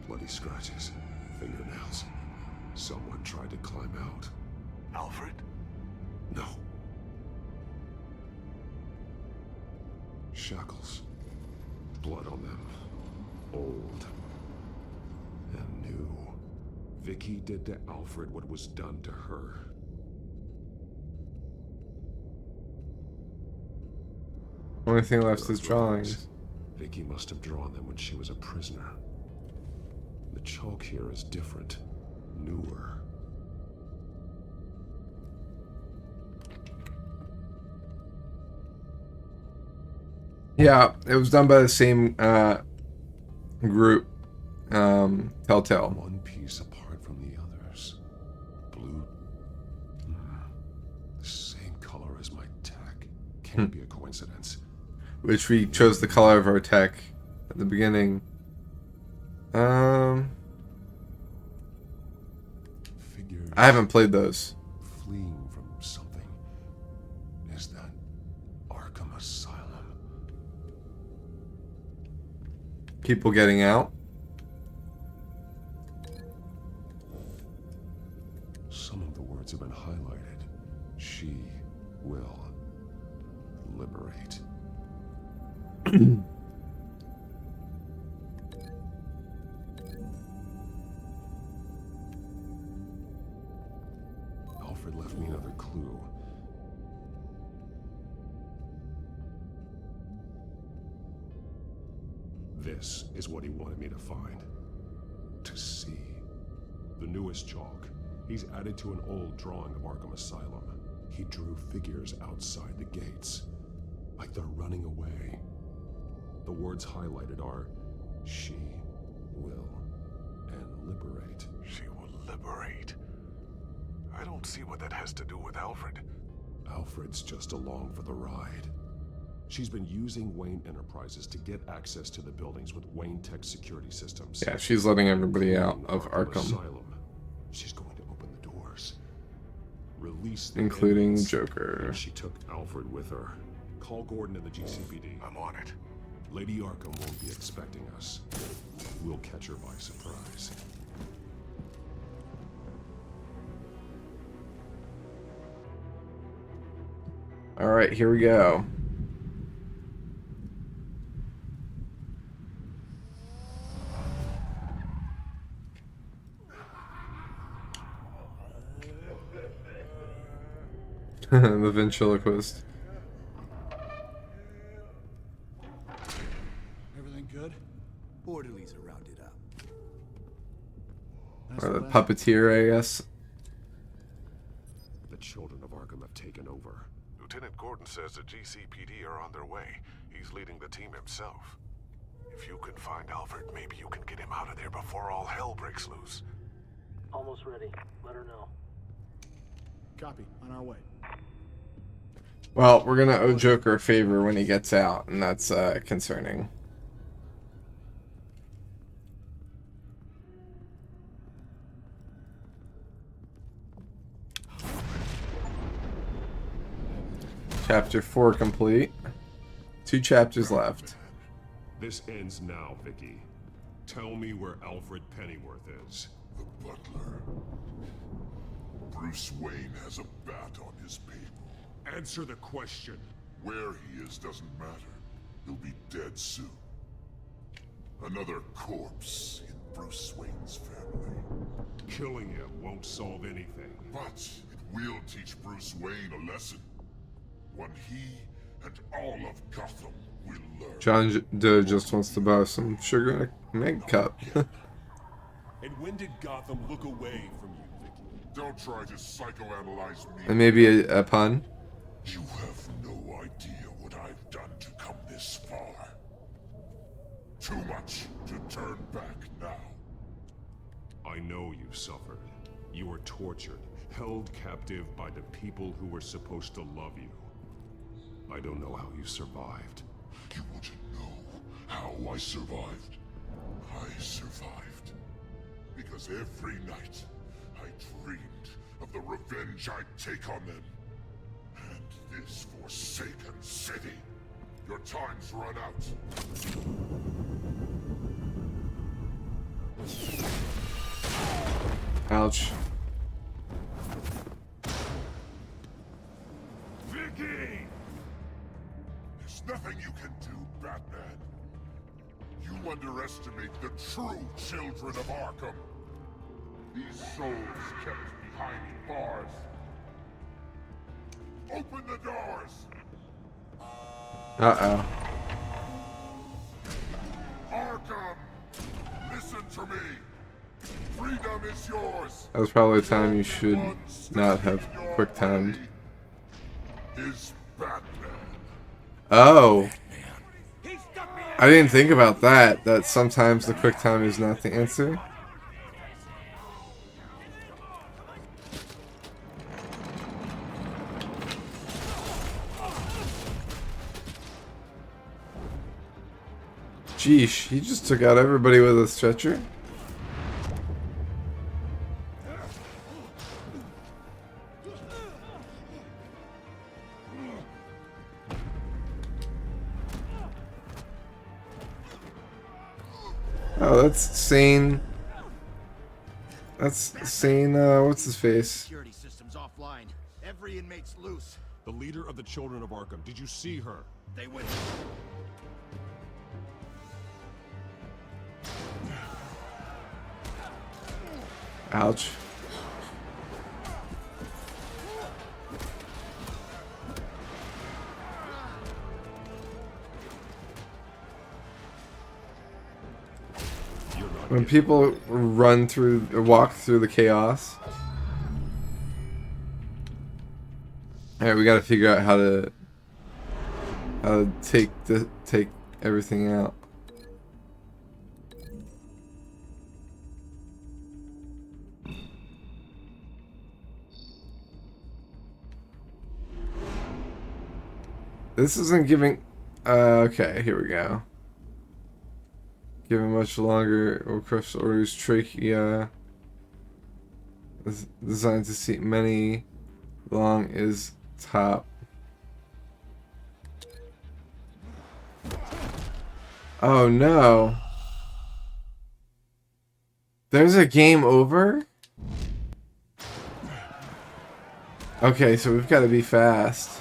Bloody scratches, fingernails. Someone tried to climb out. Alfred? No. Shackles. Blood on them. Old. And new. Vicky did to Alfred what was done to her. Only thing left is drawings. Vicky must have drawn them when she was a prisoner. The chalk here is different. Newer. Yeah, it was done by the same group, Telltale. One piece apart from the others. Blue. The same color as my tech. Can't be a coincidence. Which we chose the color of our tech at the beginning. Figures I haven't played those. fleeing from something. Is that Arkham Asylum? People getting out. Some of the words have been highlighted. She will liberate. Alfred left me another clue. This is what he wanted me to find. To see. The newest chalk. He's added to an old drawing of Arkham Asylum. He drew figures outside the gates. Like they're running away. The words highlighted are, she will, and liberate. She will liberate. I don't see what that has to do with Alfred. Alfred's just along for the ride. She's been using Wayne Enterprises to get access to the buildings with Wayne Tech security systems. Yeah, she's letting everybody out of Arkham. Asylum. She's going to open the doors. Release the including enemies. Joker. And she took Alfred with her. Call Gordon at the GCPD. I'm on it. Lady Arkham won't be expecting us. We'll catch her by surprise. All right, here we go. The ventriloquist. Everything good? Orderlies are rounded up. Or the puppeteer, I guess. The children of Arkham have taken over. Lieutenant Gordon says the GCPD are on their way. He's leading the team himself. If you can find Alfred, maybe you can get him out of there before all hell breaks loose. Almost ready. Let her know. Copy. On our way. Well, we're gonna owe Joker a favor when he gets out, and that's concerning. Chapter 4 complete. 2 chapters left. This ends now, Vicky. Tell me where Alfred Pennyworth is. The butler. Bruce Wayne has a bat on his paper. Answer the question. Where he is doesn't matter. He'll be dead soon. Another corpse in Bruce Wayne's family. Killing him won't solve anything. But it will teach Bruce Wayne a lesson. One he and all of Gotham will learn. John Doe just wants to buy some sugar in a Meg cup. And when did Gotham look away from you, Vicky? Don't try to psychoanalyze me. And maybe a pun. You have no idea what I've done to come this far. Too much to turn back now. I know you suffered. You were tortured, held captive by the people who were supposed to love you. I don't know how you survived. You want to know how I survived? I survived because every night I dreamed of the revenge I'd take on them. And this forsaken city. Your time's run out. Ouch. Vicky! There's nothing you can do, Batman. You underestimate the true children of Arkham. These souls kept behind bars. Open the doors! Uh-oh. Arkham! Listen to me! Freedom is yours! That was probably a time you should not have quick timed. Is Batman. Oh. I didn't think about that. That sometimes the quick time is not the answer. Geesh, he just took out everybody with a stretcher. Oh, that's sane. That's sane, what's his face? Security system's offline. Every inmate's loose. The leader of the Children of Arkham. Did you see her? They went. Ouch. When people run through, or walk through the chaos. Alright, we gotta figure out how to take everything out. This isn't giving... okay, here we go. Given much longer or crush orders, trachea is designed to seat many. Long is top. Oh no. There's a game over? Okay, so we've got to be fast.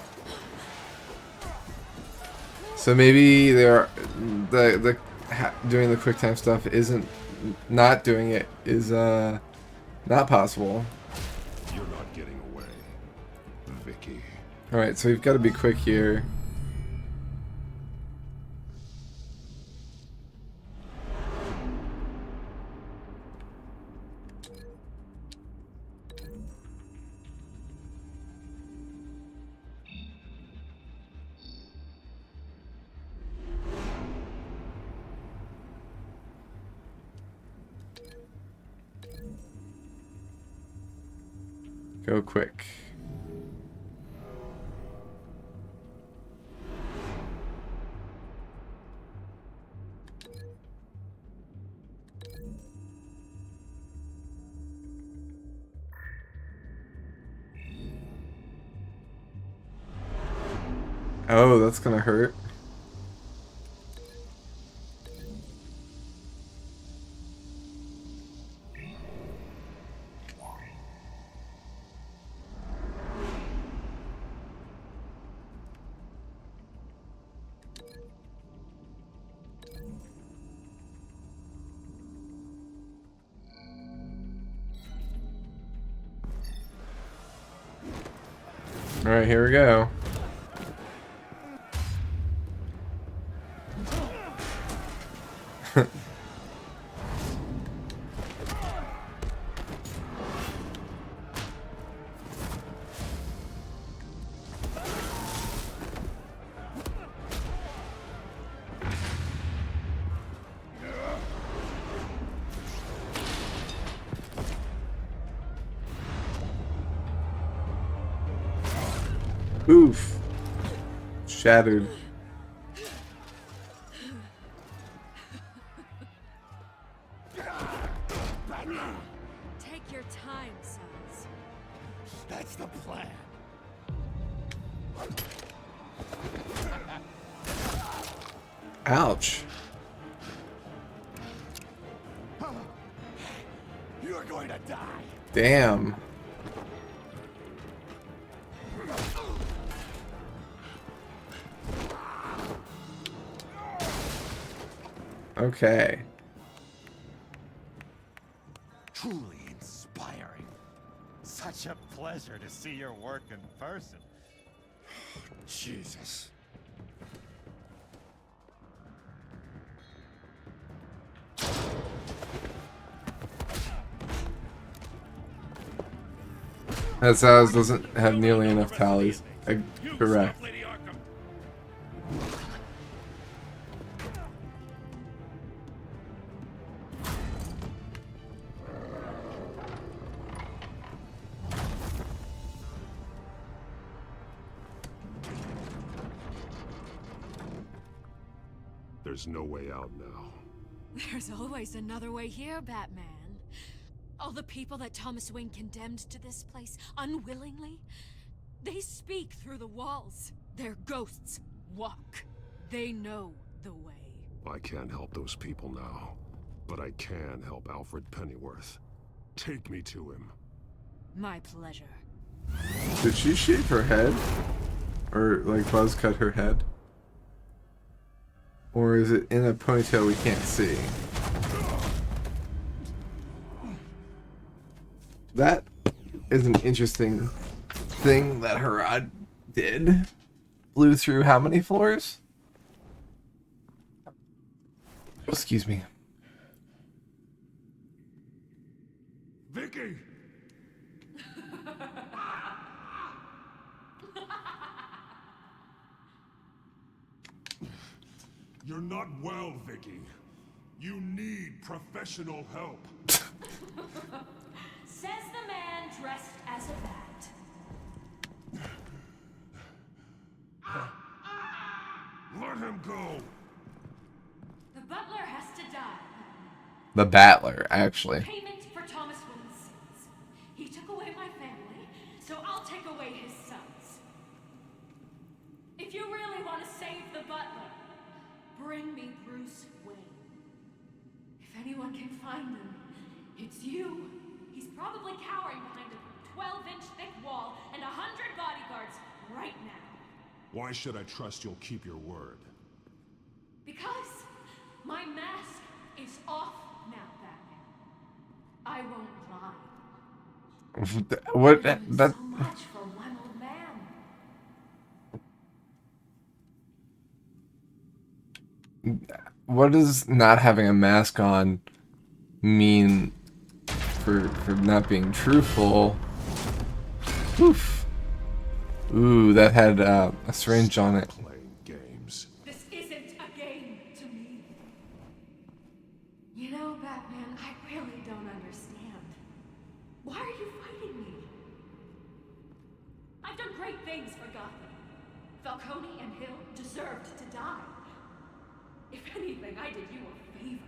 So maybe they're doing the quick time stuff isn't, not doing it is not possible. You're not getting away, Vicky. All right, so we've got to be quick here. Go quick. Oh, that's gonna hurt. All right, here we go. Oof. Shattered. Take your time, sons. That's the plan. Ouch. You're going to die. Damn. Okay. Truly inspiring. Such a pleasure to see your work in person. Jesus. That sounds doesn't have nearly enough tallies. Correct. There's no way out now. There's always another way here, Batman. All the people that Thomas Wayne condemned to this place unwillingly, they speak through the walls. Their ghosts walk. They know the way. I can't help those people now, but I can help Alfred Pennyworth. Take me to him. My pleasure. Did she shave her head? Or like buzz cut her head? Or is it in a ponytail we can't see? That is an interesting thing that Harad did. Blew through how many floors? Excuse me. Vicky! You're not well, Vicky. You need professional help. Says the man dressed as a bat. Let him go! The butler has to die. The Battler, actually. Payment for Thomas Wayne's sins. He took away my family, so I'll take away his sons. If you really want to save the butler, bring me Bruce Wayne. If anyone can find him, it's you. He's probably cowering behind a 12-inch thick wall and 100 bodyguards right now. Why should I trust you'll keep your word? Because my mask is off now, Batman. I won't lie. What? So much for one old man. What does not having a mask on mean for not being truthful? Oof. Ooh, that had a syringe on it. Playing games. This isn't a game to me. You know, Batman, I really don't understand. Why are you fighting me? I've done great things for Gotham. Falcone and Hill deserved to die. If anything, I did you a favor.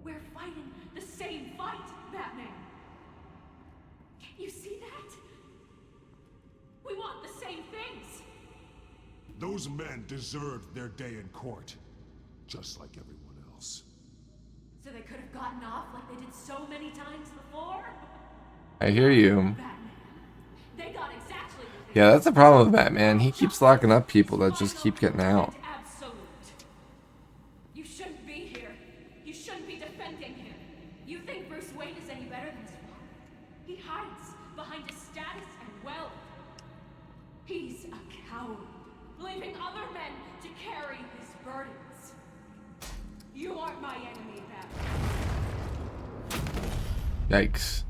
We're fighting the same fight, Batman. Can't you see that? We want the same things. Those men deserved their day in court, just like everyone else. So they could have gotten off like they did so many times before? I hear you. Batman, they got exactly what they Yeah, that's the problem with Batman. He keeps locking up people that just keep getting out. Absolute. You shouldn't be here. You shouldn't be defending him. You think Bruce Wayne is any better than Spawn? He hides behind his status and wealth. He's a coward, leaving other men to carry his burdens. You aren't my enemy, Batman. Yikes.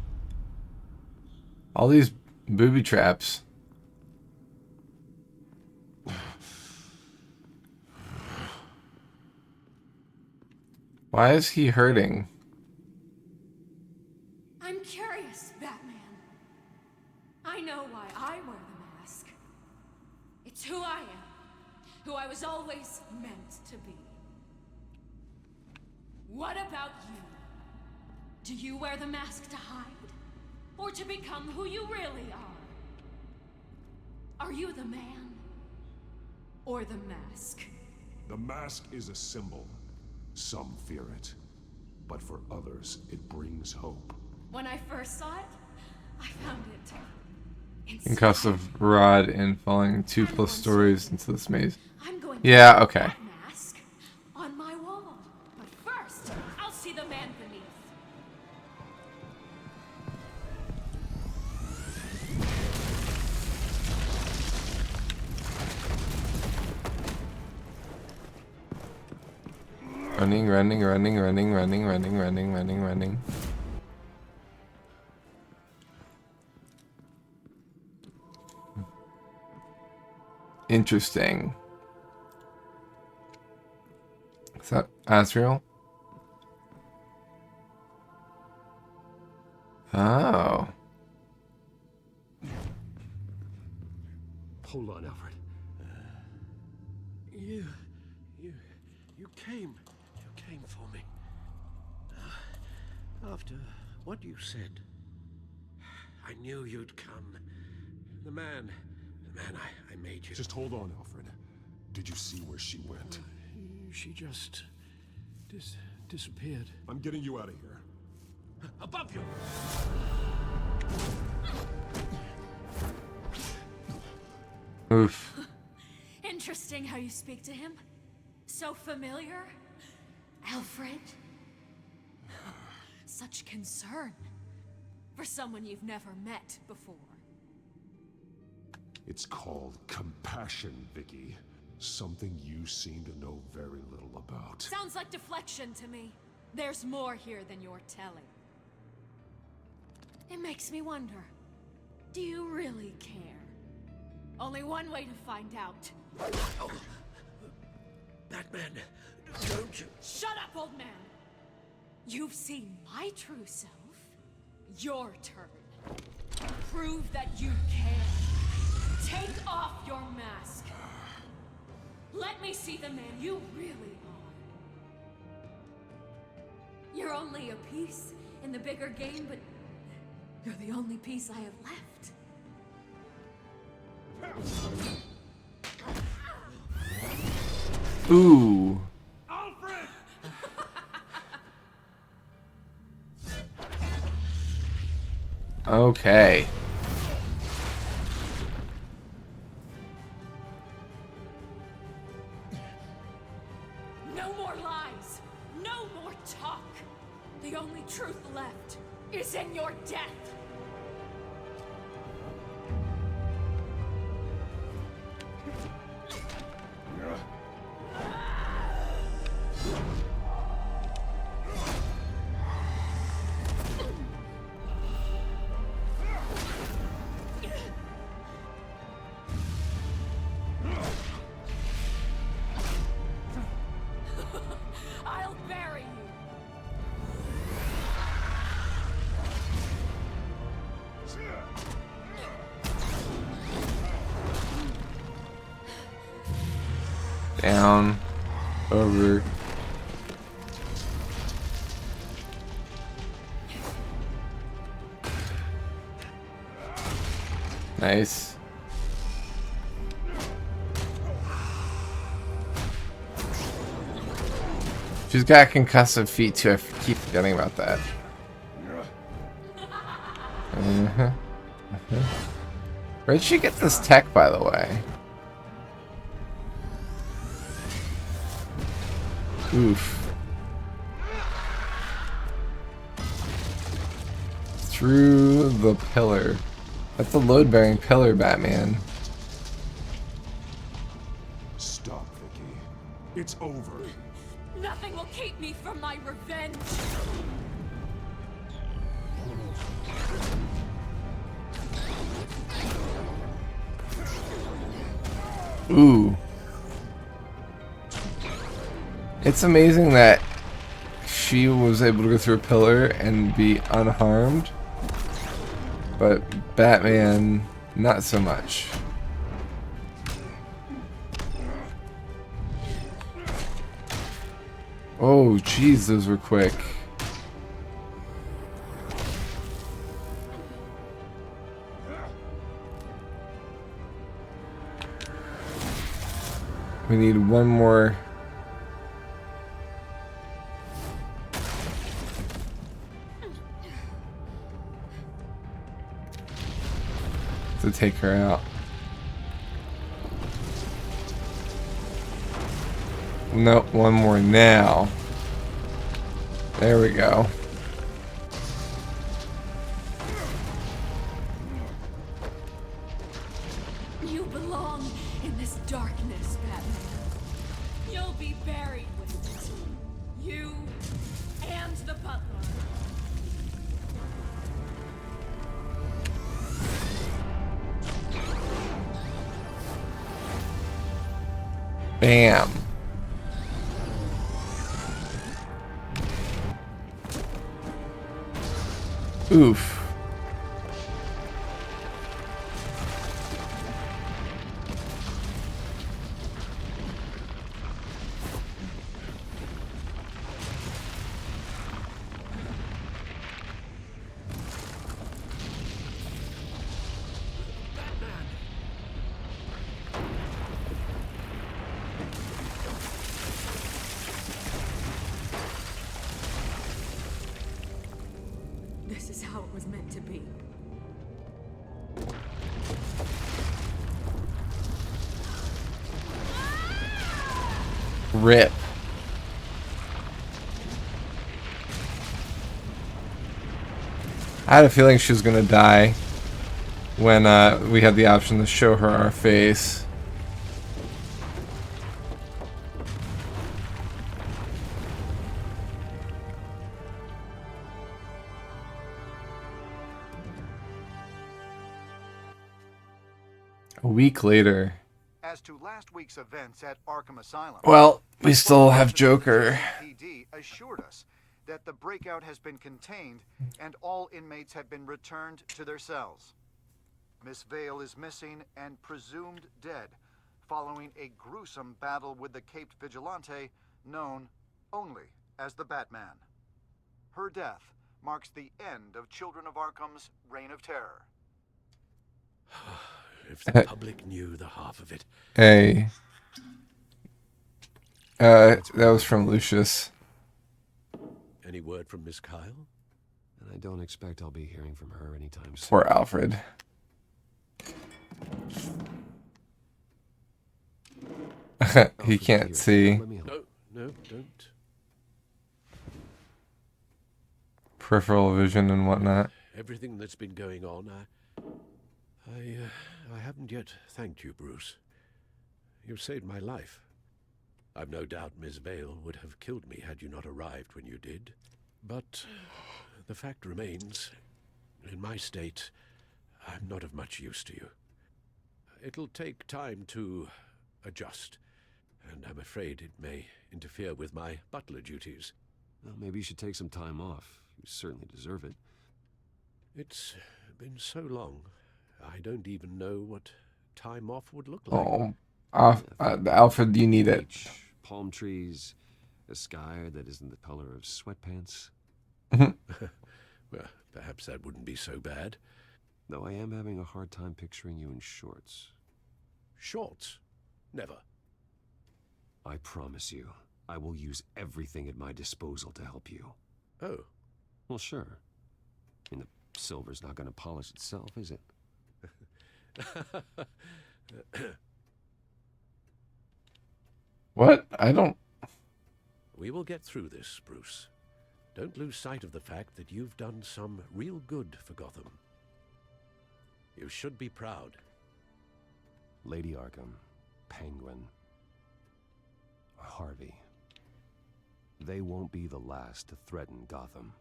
All these booby traps. Why is he hurting? I'm curious, Batman. I know why I wear the mask. It's who I am. Who I was always meant to be. What about you? Do you wear the mask to hide? Or to become who you really are? Are you the man? Or the mask? The mask is a symbol. Some fear it. But for others, it brings hope. When I first saw it, I found it Concussive rod and falling 2+ stories into this maze. I'm going Yeah, to put okay. that mask on my wall. But first, I'll see the man beneath. Running, running, running, running, running, running, running, running, running. Interesting. Is that Azrael? Oh. Hold on, Alfred. You came for me. After what you said, I knew you'd come. The man I made you. Just hold on, Alfred. Did you see where she went? She just disappeared. I'm getting you out of here. Above you! Oof. Interesting how you speak to him. So familiar. Alfred. Such concern for someone you've never met before. It's called compassion, Vicky. Something you seem to know very little about. Sounds like deflection to me. There's more here than you're telling. It makes me wonder, do you really care? Only one way to find out. Oh. Batman, don't you... Shut up, old man! You've seen my true self. Your turn. Prove that you can. Take off your mask. Let me see the man you really are. You're only a piece in the bigger game, but you're the only piece I have left. Ooh. Alfred! Okay. No more lies. No more talk. The only truth left is in your death. I'll bury you. Down. Over. Nice. She's got concussive feet too. I keep forgetting about that. Where'd she get this tech, by the way? Oof. Through the pillar. That's a load-bearing pillar, Batman. Stop, Vicky. It's over. Nothing will keep me from my revenge. Ooh. It's amazing that she was able to go through a pillar and be unharmed, but Batman, not so much. Oh, jeez, those were quick. We need one more. To take her out. Nope, one more now. There we go. You belong in this darkness, Batman. You'll be buried with it. You and the butler. Bam. Oof. This is how it was meant to be. Rip. I had a feeling she was gonna die when we had the option to show her our face. A week later. As to last week's events at Arkham Asylum, Well, we still have Joker. PD assured us that the breakout has been contained and all inmates have been returned to their cells. Miss Vale is missing and presumed dead following a gruesome battle with the caped vigilante known only as the Batman. Her death marks the end of Children of Arkham's reign of terror. If the public knew the half of it. Hey. That was from Lucius. Any word from Miss Kyle? And I don't expect I'll be hearing from her anytime soon. Poor Alfred. He can't see. No, don't. Peripheral vision and whatnot. Everything that's been going on, I haven't yet thanked you, Bruce. You've saved my life. I've no doubt Miss Vale would have killed me had you not arrived when you did. But the fact remains, in my state, I'm not of much use to you. It'll take time to adjust, and I'm afraid it may interfere with my butler duties. Well, maybe you should take some time off. You certainly deserve it. It's been so long, I don't even know what time off would look like. Oh, Alfred, you need it. Palm trees, a sky that isn't the color of sweatpants. Well, perhaps that wouldn't be so bad. Though I am having a hard time picturing you in shorts. Shorts? Never. I promise you, I will use everything at my disposal to help you. Oh. Well, sure. I mean, the silver's not going to polish itself, is it? What? I don't... We will get through this, Bruce. Don't lose sight of the fact that you've done some real good for Gotham. You should be proud. Lady Arkham, Penguin, Harvey. They won't be the last to threaten Gotham.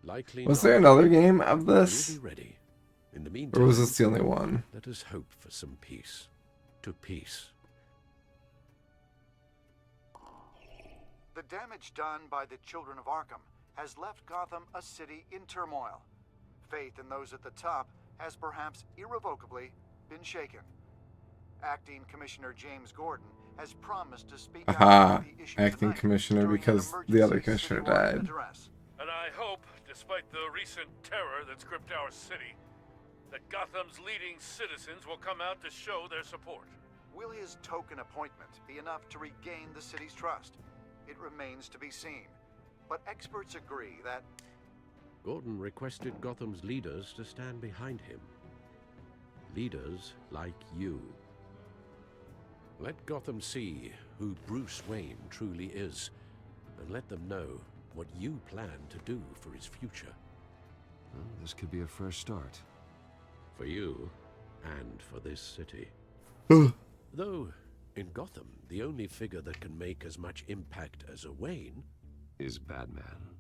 Likely Was not. there another game of this? We'll be ready. In the meantime, Or was this the only one? Let us hope for some peace. To peace. The damage done by the Children of Arkham has left Gotham a city in turmoil. Faith in those at the top has perhaps irrevocably been shaken. Acting Commissioner James Gordon has promised to speak out on the issue Acting tonight commissioner during an because the other emergency commissioner citywide died. address. And I hope, despite the recent terror that's gripped our city, that Gotham's leading citizens will come out to show their support. Will his token appointment be enough to regain the city's trust? It remains to be seen. But experts agree that Gordon requested Gotham's leaders to stand behind him. Leaders like you. Let Gotham see who Bruce Wayne truly is, and let them know what you plan to do for his future. Well, this could be a fresh start. For you, and for this city. Though, in Gotham, the only figure that can make as much impact as a Wayne is Batman.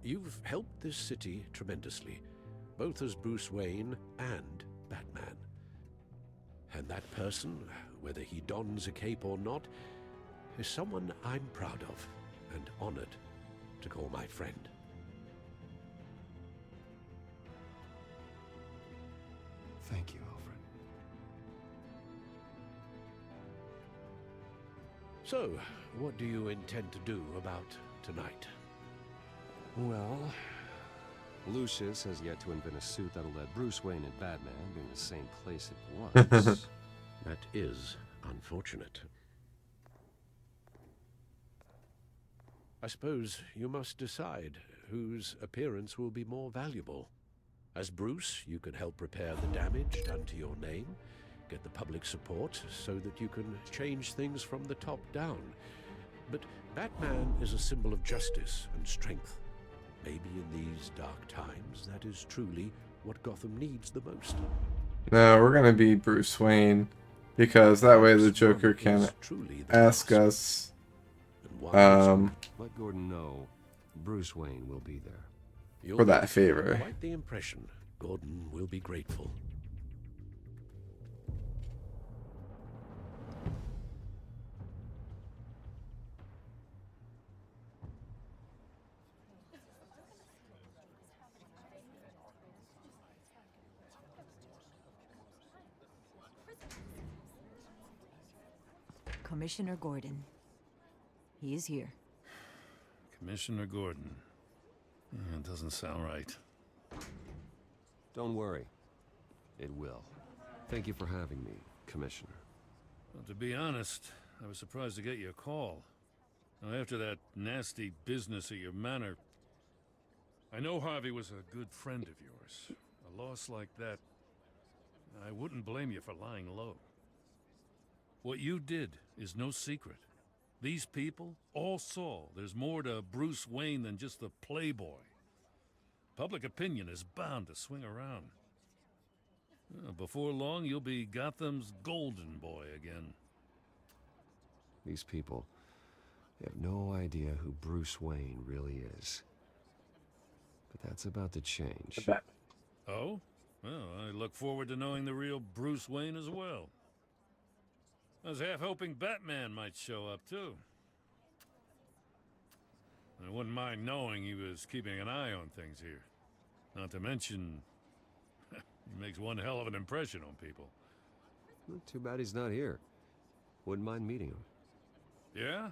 You've helped this city tremendously, both as Bruce Wayne and Batman. And that person, whether he dons a cape or not, is someone I'm proud of and honored to call my friend. Thank you, Alfred. So, what do you intend to do about tonight? Well, Lucius has yet to invent a suit that'll let Bruce Wayne and Batman be in the same place at once. That is unfortunate. I suppose you must decide whose appearance will be more valuable. As Bruce, you can help repair the damage done to your name, get the public support so that you can change things from the top down. But Batman is a symbol of justice and strength. Maybe in these dark times, that is truly what Gotham needs the most. No, we're gonna be Bruce Wayne, because that way the Joker can ask us. Let Gordon know Bruce Wayne will be there. For that favor. Quite the impression. Gordon will be grateful. Commissioner Gordon. He is here. Commissioner Gordon. It doesn't sound right. Don't worry. It will. Thank you for having me, Commissioner. Well, to be honest, I was surprised to get your call. Now, after that nasty business at your manor, I know Harvey was a good friend of yours. A loss like that, I wouldn't blame you for lying low. What you did is no secret. These people all saw there's more to Bruce Wayne than just the playboy. Public opinion is bound to swing around. Before long, you'll be Gotham's golden boy again. These people, they have no idea who Bruce Wayne really is. But that's about to change. Oh? Well, I look forward to knowing the real Bruce Wayne as well. I was half hoping Batman might show up, too. I wouldn't mind knowing he was keeping an eye on things here. Not to mention, he makes one hell of an impression on people. Well, too bad he's not here. Wouldn't mind meeting him. Yeah?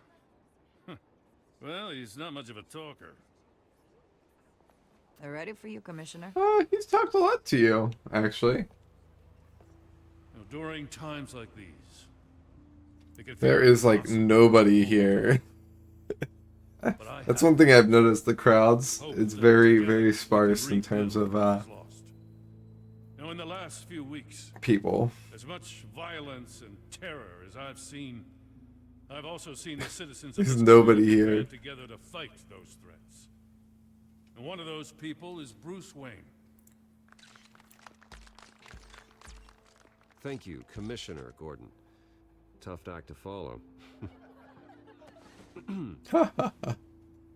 Well, he's not much of a talker. They're ready for you, Commissioner. He's talked a lot to you, actually. During times like these, there is like nobody here. That's one thing I've noticed. The crowds, it's very, very sparse in terms of Now, in the last few weeks, people. As much violence and terror as I've seen, I've also seen the citizens There's of this nobody community here. band together to fight those threats. And one of those people is Bruce Wayne. Thank you, Commissioner Gordon. Tough act to follow.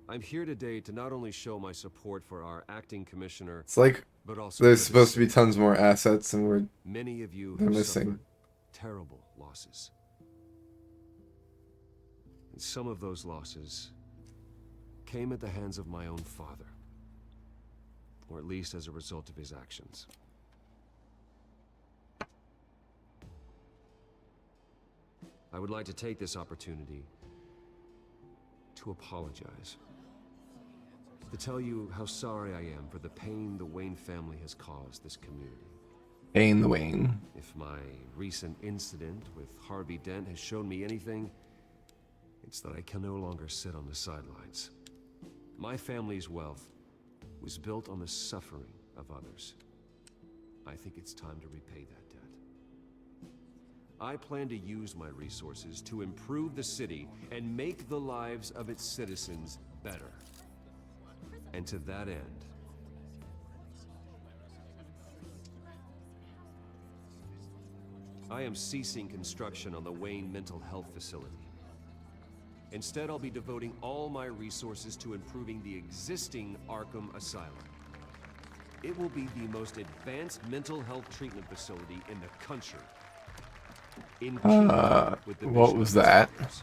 I'm here today to not only show my support for our acting commissioner, It's like but also there's for supposed to the be tons more assets, and many of you they're have missing. suffered terrible losses. And some of those losses came at the hands of my own father, or at least as a result of his actions. I would like to take this opportunity to apologize. To tell you how sorry I am for the pain the Wayne family has caused this community. Bane the Wayne. If my recent incident with Harvey Dent has shown me anything, it's that I can no longer sit on the sidelines. My family's wealth was built on the suffering of others. I think it's time to repay that debt. I plan to use my resources to improve the city and make the lives of its citizens better. And to that end, I am ceasing construction on the Wayne Mental Health Facility. Instead, I'll be devoting all my resources to improving the existing Arkham Asylum. It will be the most advanced mental health treatment facility in the country. In keeping with the What mission was of its that? founders.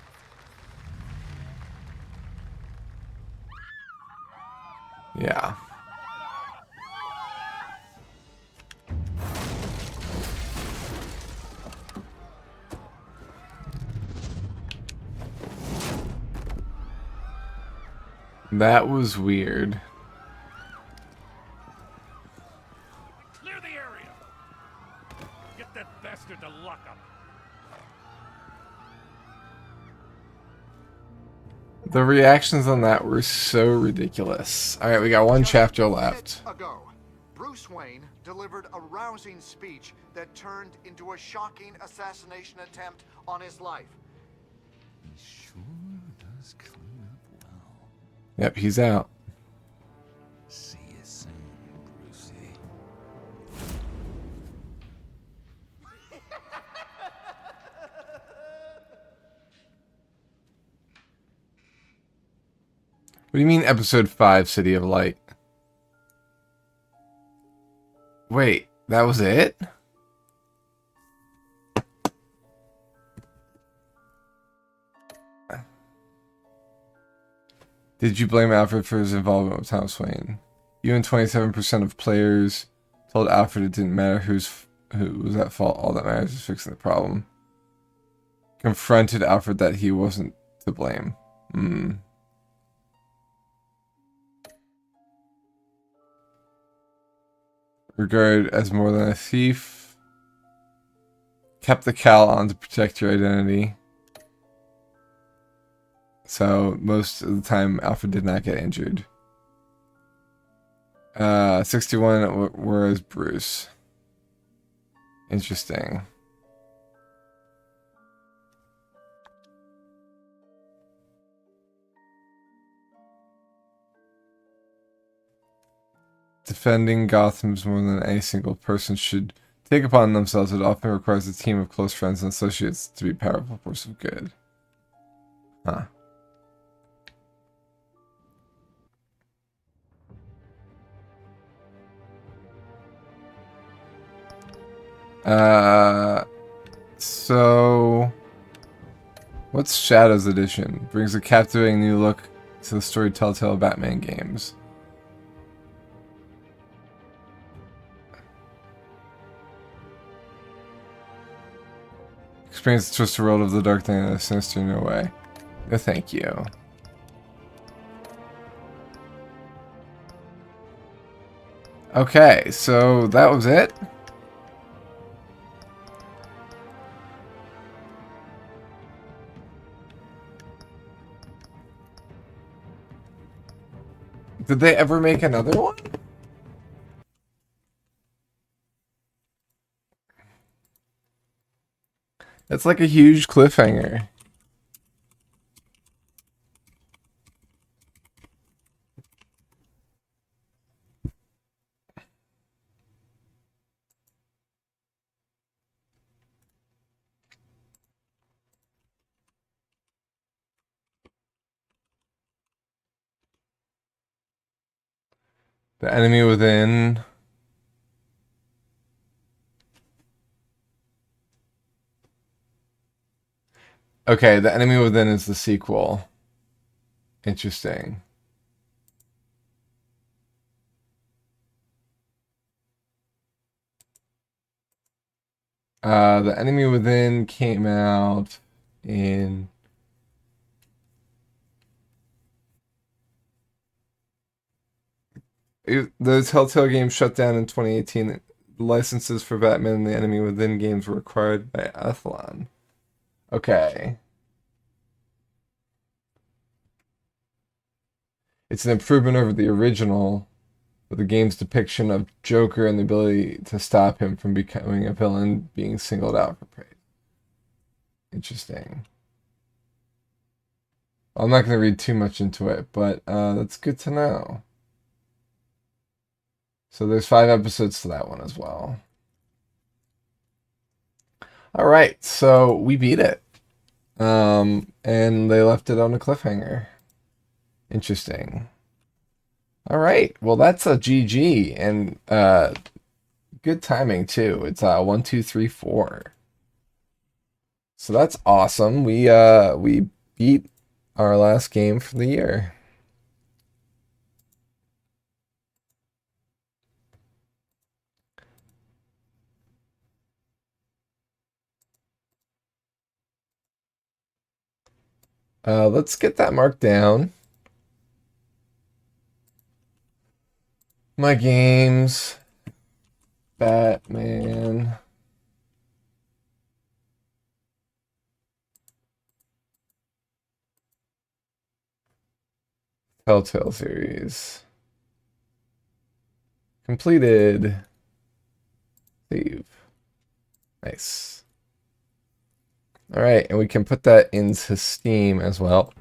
Yeah. That was weird. Clear the area! Get that bastard to lock up! The reactions on that were so ridiculous. Alright, we got one chapter left. Ago, Bruce Wayne delivered a rousing speech that turned into a shocking assassination attempt on his life. He sure does clean up well. Yep, he's out. See you soon, Brucey. What do you mean episode 5, City of Light? Wait, that was it? Did you blame Alfred for his involvement with Thomas Wayne? You and 27% of players told Alfred it didn't matter who was at fault. All that matters is fixing the problem. confronted Alfred that he wasn't to blame. Regarded as more than a thief. Kept the cowl on to protect your identity. So most of the time, Alfred did not get injured. 61 whereas Bruce. Interesting. Defending Gotham's more than any single person should take upon themselves. It often requires a team of close friends and associates to be a powerful force of good. Huh. So what's Shadows Edition? Brings a captivating new look to the story Telltale Batman games. Experience the twisted world of the dark thing in a sinister new way. No, thank you. Okay, so that was it. Did they ever make another one? That's like a huge cliffhanger. The Enemy Within. Okay, The Enemy Within is the sequel. Interesting. The Enemy Within came out in... The Telltale game shut down in 2018. The licenses for Batman and the Enemy Within games were acquired by Athlon. Okay. It's an improvement over the original, with the game's depiction of Joker and the ability to stop him from becoming a villain being singled out for praise. Interesting. I'm not going to read too much into it, but that's good to know. So there's 5 episodes to that one as well. All right, so we beat it. And they left it on a cliffhanger. Interesting. All right, well that's a GG, and good timing too. It's 1, 2, 3, 4. So that's awesome. We beat our last game for the year. Let's get that marked down. My games. Batman. Telltale series. Completed. Save. Nice. All right, and we can put that into Steam as well.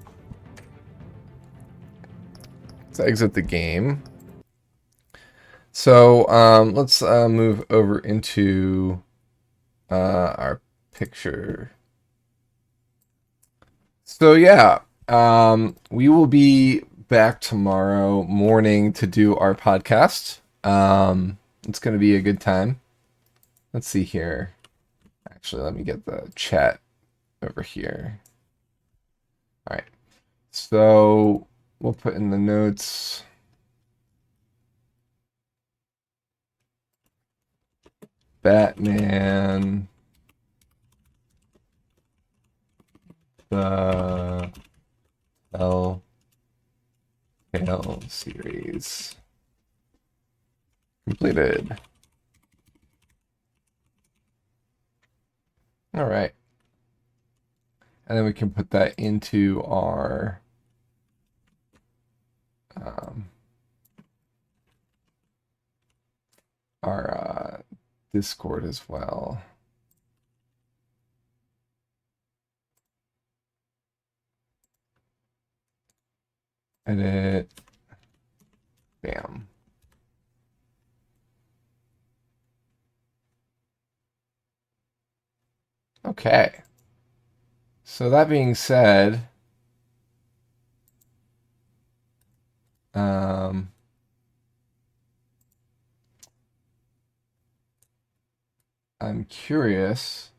Let's exit the game. So let's move over into our picture. So yeah, we will be back tomorrow morning to do our podcast. It's going to be a good time. Let's see here. Actually, let me get the chat over here. All right. So we'll put in the notes. Batman the Telltale series. Completed. All right. And then we can put that into our Discord as well. Edit. Bam. Okay. So that being said, I'm curious.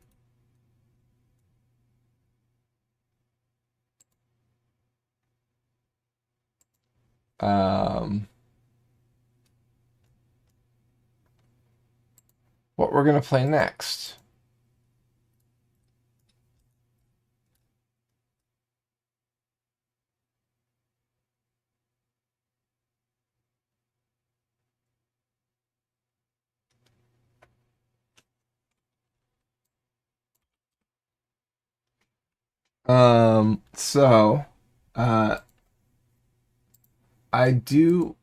What we're gonna play next. So, I do.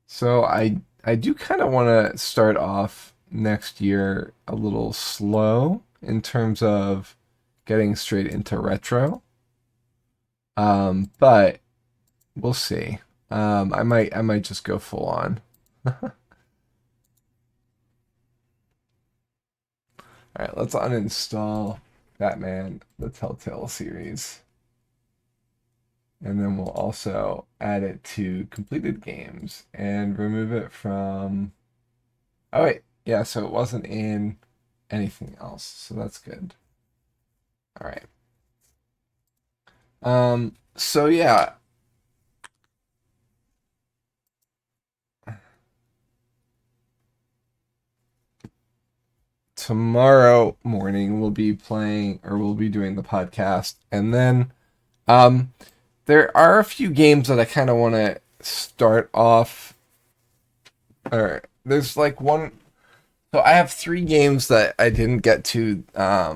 So I do kind of want to start off next year a little slow in terms of getting straight into retro. But we'll see. I might just go full on. All right, let's uninstall Batman the Telltale series. And then we'll also add it to completed games and remove it from... Oh, wait. Yeah, so it wasn't in anything else. So that's good. All right. So yeah. Tomorrow morning we'll be playing, or we'll be doing the podcast. And then there are a few games that I kind of want to start off. Or there's like one. So I have 3 games that I didn't get to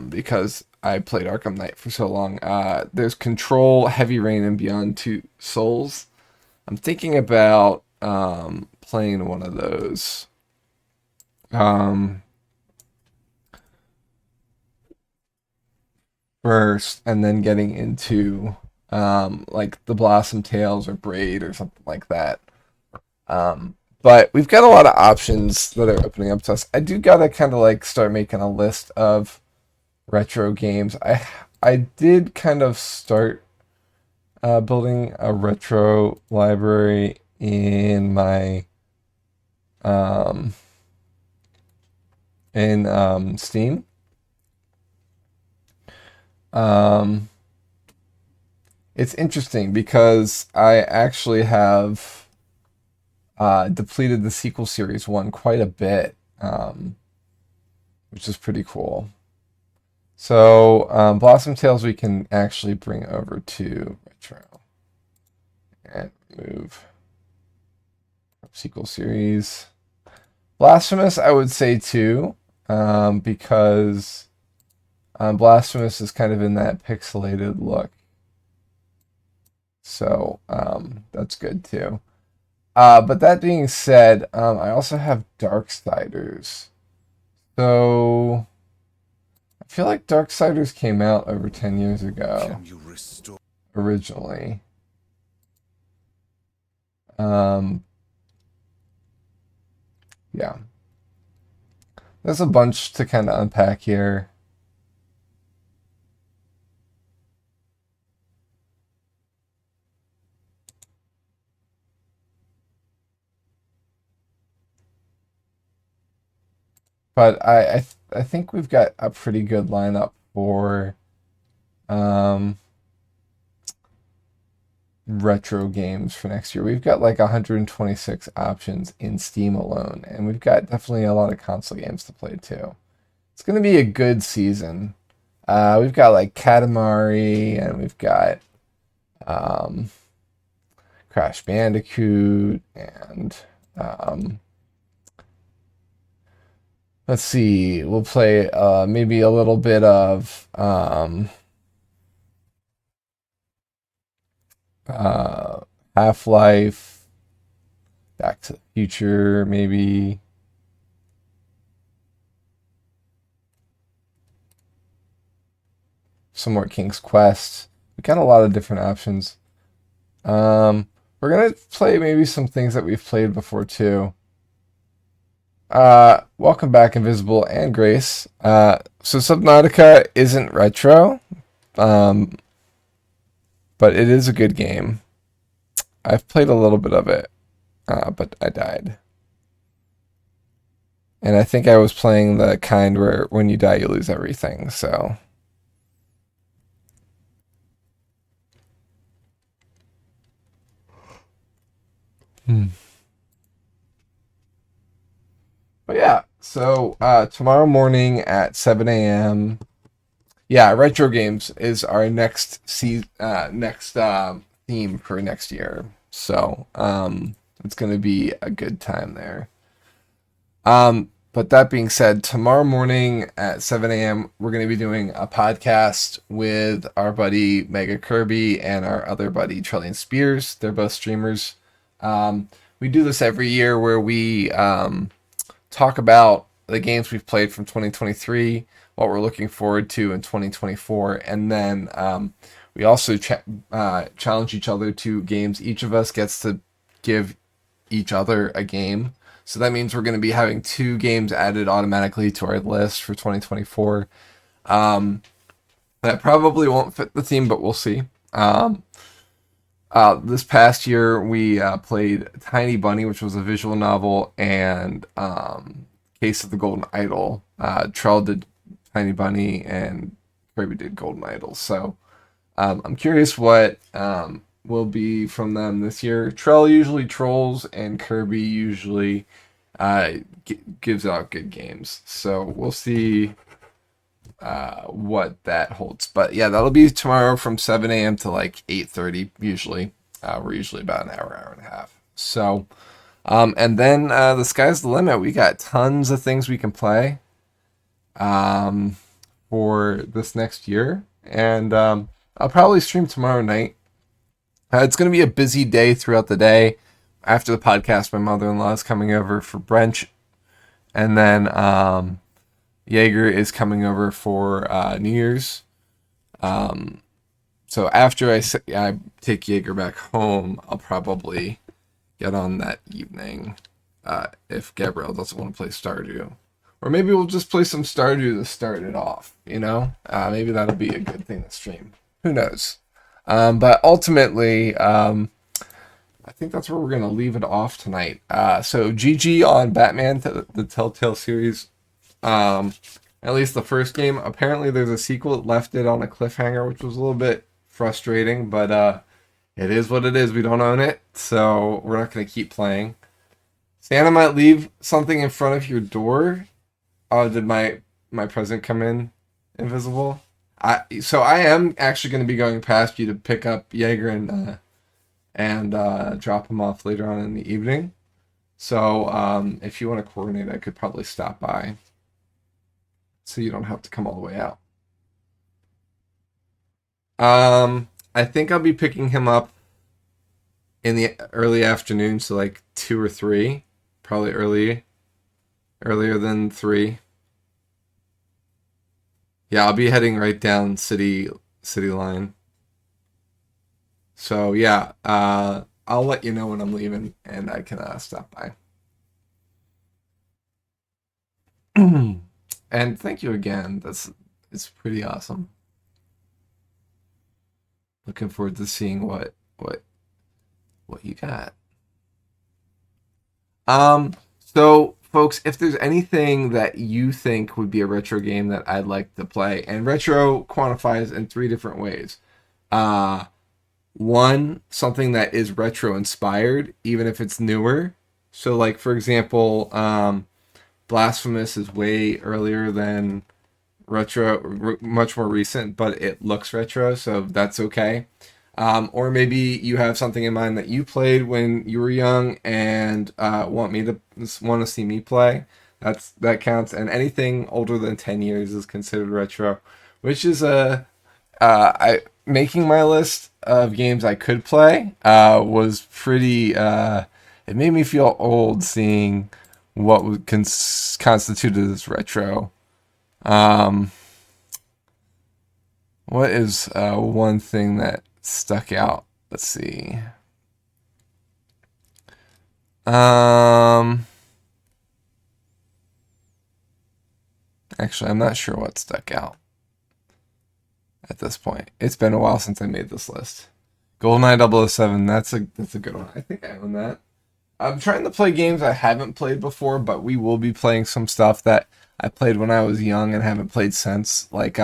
because I played Arkham Knight for so long. There's Control, Heavy Rain, and Beyond Two Souls. I'm thinking about playing one of those. First, and then getting into like the Blossom Tales or Braid or something like that. But we've got a lot of options that are opening up to us. I do gotta kind of like start making a list of retro games. I did kind of start building a retro library in my Steam. It's interesting because I actually have depleted the sequel series one quite a bit, which is pretty cool. So Blossom Tales we can actually bring over to retro and move sequel series. Blasphemous I would say too, because Blasphemous is kind of in that pixelated look. So that's good too. But that being said, I also have Darksiders. So I feel like Darksiders came out over 10 years ago. Can you restore originally. Yeah. There's a bunch to kind of unpack here. But I think we've got a pretty good lineup for retro games for next year. We've got like 126 options in Steam alone, and we've got definitely a lot of console games to play too. It's going to be a good season. We've got like Katamari, and we've got um, Crash Bandicoot, and let's see, we'll play maybe a little bit of uh, Half-Life, Back to the Future, maybe. Some more King's Quest. We got a lot of different options. We're gonna play maybe some things that we've played before too. Welcome back, Invisible and Grace. So Subnautica isn't retro, um, but it is a good game. I've played a little bit of it, but I died. And I think I was playing the kind where when you die, you lose everything, so. But yeah, so tomorrow morning at 7 a.m. Yeah, retro games is our next theme for next year. So it's gonna be a good time there. But that being said, tomorrow morning at 7 a.m. we're gonna be doing a podcast with our buddy Mega Kirby and our other buddy Trillian Spears. They're both streamers. We do this every year where we talk about the games we've played from 2023, what we're looking forward to in 2024, and then we also challenge each other to games. Each of us gets to give each other a game. So that means we're going to be having 2 games added automatically to our list for 2024. That probably won't fit the theme, but we'll see. This past year, we played Tiny Bunny, which was a visual novel, and Case of the Golden Idol. Trell did Tiny Bunny, and Kirby did Golden Idol. So I'm curious what will be from them this year. Trell usually trolls, and Kirby usually gives out good games. So we'll see what that holds. But yeah, that'll be tomorrow from 7 a.m. to like 8:30 usually. We're usually about an hour and a half. So, and then the sky's the limit. We got tons of things we can play for this next year. And I'll probably stream tomorrow night. It's going to be a busy day throughout the day. After the podcast, my mother-in-law is coming over for brunch. And then Jaeger is coming over for New Year's. So after I take Jaeger back home, I'll probably get on that evening if Gabrielle doesn't want to play Stardew. Or maybe we'll just play some Stardew to start it off, you know? Maybe that'll be a good thing to stream. Who knows? But ultimately, I think that's where we're going to leave it off tonight. So GG on Batman, the Telltale series. At least the first game. Apparently there's a sequel that left it on a cliffhanger, which was a little bit frustrating, but it is what it is. We don't own it, so we're not going to keep playing. Santa might leave something in front of your door. Oh, did my present come in invisible? So I am actually going to be going past you to pick up Jaeger and drop him off later on in the evening. So if you want to coordinate, I could probably stop by so you don't have to come all the way out. I think I'll be picking him up in the early afternoon, so like 2 or 3, probably earlier than 3. Yeah, I'll be heading right down city line. So yeah, I'll let you know when I'm leaving, and I can stop by. And thank you again. It's pretty awesome. Looking forward to seeing what you got. So folks, if there's anything that you think would be a retro game that I'd like to play, and retro quantifies in 3 different ways. One, something that is retro inspired, even if it's newer. So like, for example, Blasphemous is way earlier than much more recent, but it looks retro, so that's okay. Or maybe you have something in mind that you played when you were young and want to see me play. That counts. And anything older than 10 years is considered retro, which is I making my list of games I could play was pretty. It made me feel old seeing what was constituted as retro. What is one thing that stuck out? Let's see. Actually, I'm not sure what stuck out at this point. It's been a while since I made this list. GoldenEye 007, that's a good one. I think I own that. I'm trying to play games I haven't played before, but we will be playing some stuff that I played when I was young and haven't played since. Like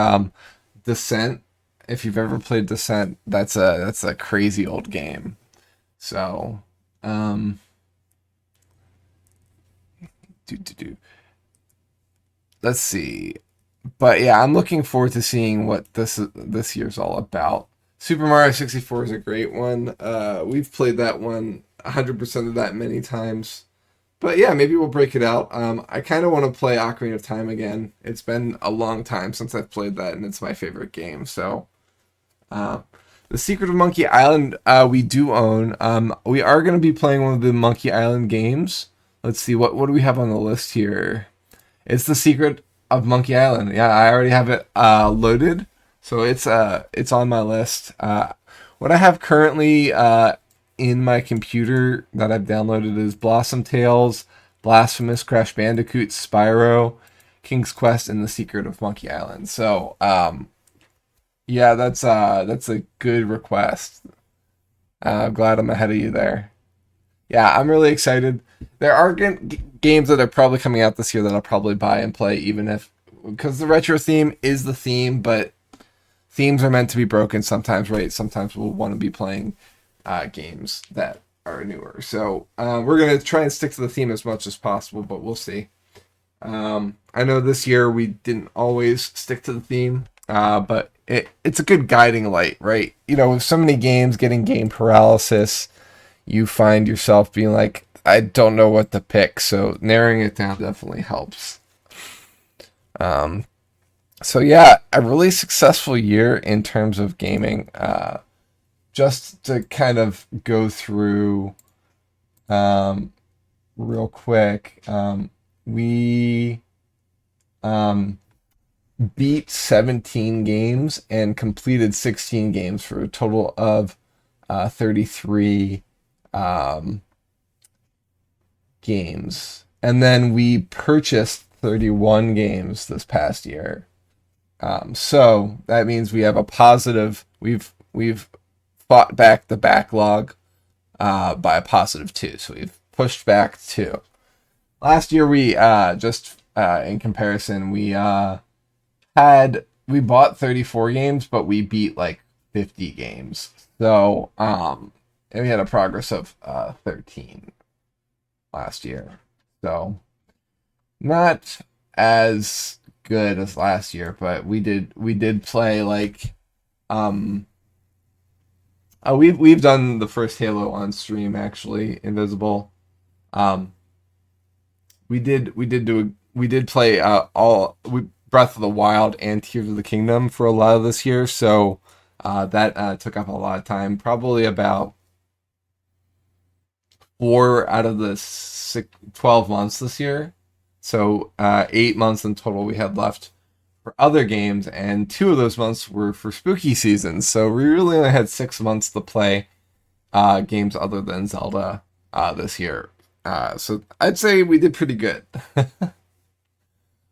Descent. If you've ever played Descent, that's a crazy old game. So, let's see. But yeah, I'm looking forward to seeing what this year's all about. Super Mario 64 is a great one. We've played that one 100% of that many times. But yeah, maybe we'll break it out. I kind of want to play Ocarina of Time again. It's been a long time since I've played that, and it's my favorite game. So, The Secret of Monkey Island, we do own. We are going to be playing one of the Monkey Island games. Let's see, what do we have on the list here? It's The Secret of Monkey Island. Yeah, I already have it loaded, so it's on my list. What I have currently in my computer that I've downloaded is Blossom Tales, Blasphemous, Crash Bandicoot, Spyro, King's Quest, and The Secret of Monkey Island. So, yeah, that's a good request. I'm glad I'm ahead of you there. Yeah, I'm really excited. There are games that are probably coming out this year that I'll probably buy and play, because the retro theme is the theme, but themes are meant to be broken sometimes, right? Sometimes we'll want to be playing games that are newer. So we're going to try and stick to the theme as much as possible, but we'll see. I know this year we didn't always stick to the theme, but it's a good guiding light, right? With so many games getting game paralysis, you find yourself being like, I don't know what to pick, so narrowing it down definitely helps. So yeah, a really successful year in terms of gaming. Just to kind of go through real quick, we beat 17 games and completed 16 games for a total of 33 games. And then we purchased 31 games this past year. So that means we have a positive. We've fought back the backlog by a positive 2. So we've pushed back 2. Last year we in comparison, we bought 34 games, but we beat like 50 games. So and we had a progress of 13 last year. So not as good as last year, but we did play like we've done the first Halo on stream, actually, Invisible. We did play Breath of the Wild and Tears of the Kingdom for a lot of this year, so that took up a lot of time. Probably about 4 out of the 12 months this year. So 8 months in total we had left for other games, and 2 of those months were for spooky seasons. So we really only had 6 months to play games other than Zelda this year. So I'd say we did pretty good.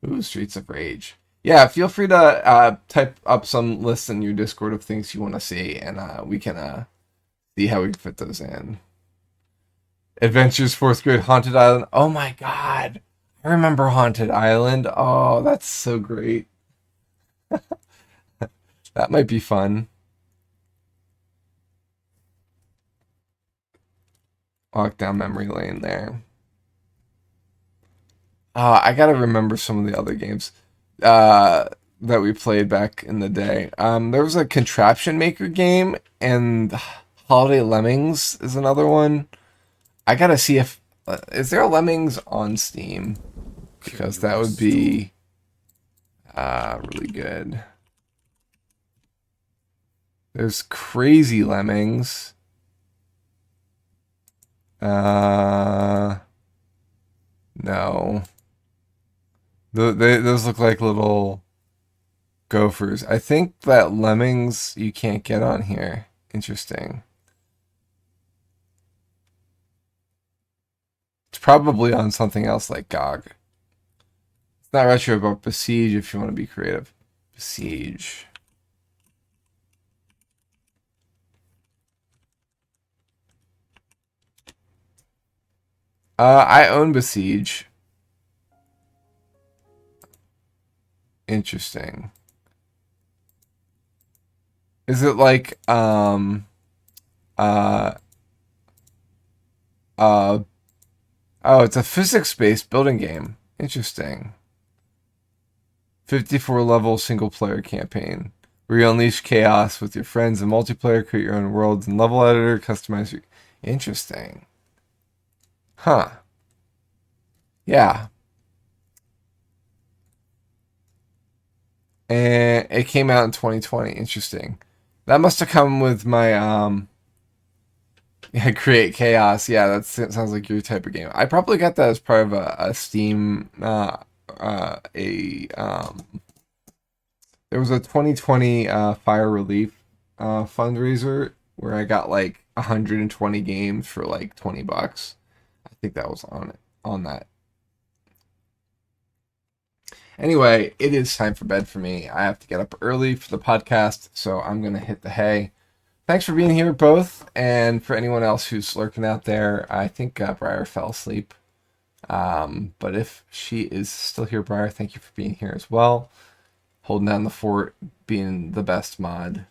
Ooh, Streets of Rage. Yeah, feel free to type up some lists in your Discord of things you want to see, and we can see how we can fit those in. Adventures 4th Grade, Haunted Island. Oh my god. I remember Haunted Island. Oh, that's so great. That might be fun. Walk down memory lane there. I gotta remember some of the other games. that we played back in the day. There was a contraption maker game, and Holiday Lemmings is another one. I gotta see if is there a Lemmings on Steam, because that would be really good. There's Crazy Lemmings. No. Those look like little gophers. I think that Lemmings you can't get on here. Interesting. It's probably on something else like GOG. It's not retro, but Besiege if you want to be creative. Besiege. I own Besiege. Interesting. Is it like oh, it's a physics-based building game. Interesting. 54 level single player campaign where you unleash chaos with your friends and multiplayer, create your own worlds and level editor, customize your... Interesting. Huh. Yeah. And it came out in 2020. Interesting. That must have come with my yeah, Create Chaos. Yeah, that sounds like your type of game. I probably got that as part of a Steam there was a 2020 Fire Relief fundraiser where I got like 120 games for like $20. I think that was on that. Anyway, it is time for bed for me. I have to get up early for the podcast, so I'm going to hit the hay. Thanks for being here, both. And for anyone else who's lurking out there, I think Briar fell asleep. But if she is still here, Briar, thank you for being here as well. Holding down the fort, being the best mod.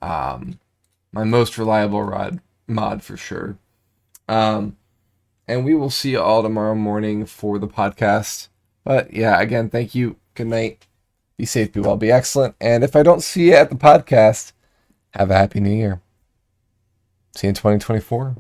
My most reliable mod for sure. And we will see you all tomorrow morning for the podcast. But yeah, again, thank you. Good night. Be safe, be well, be excellent. And if I don't see you at the podcast, have a happy new year. See you in 2024.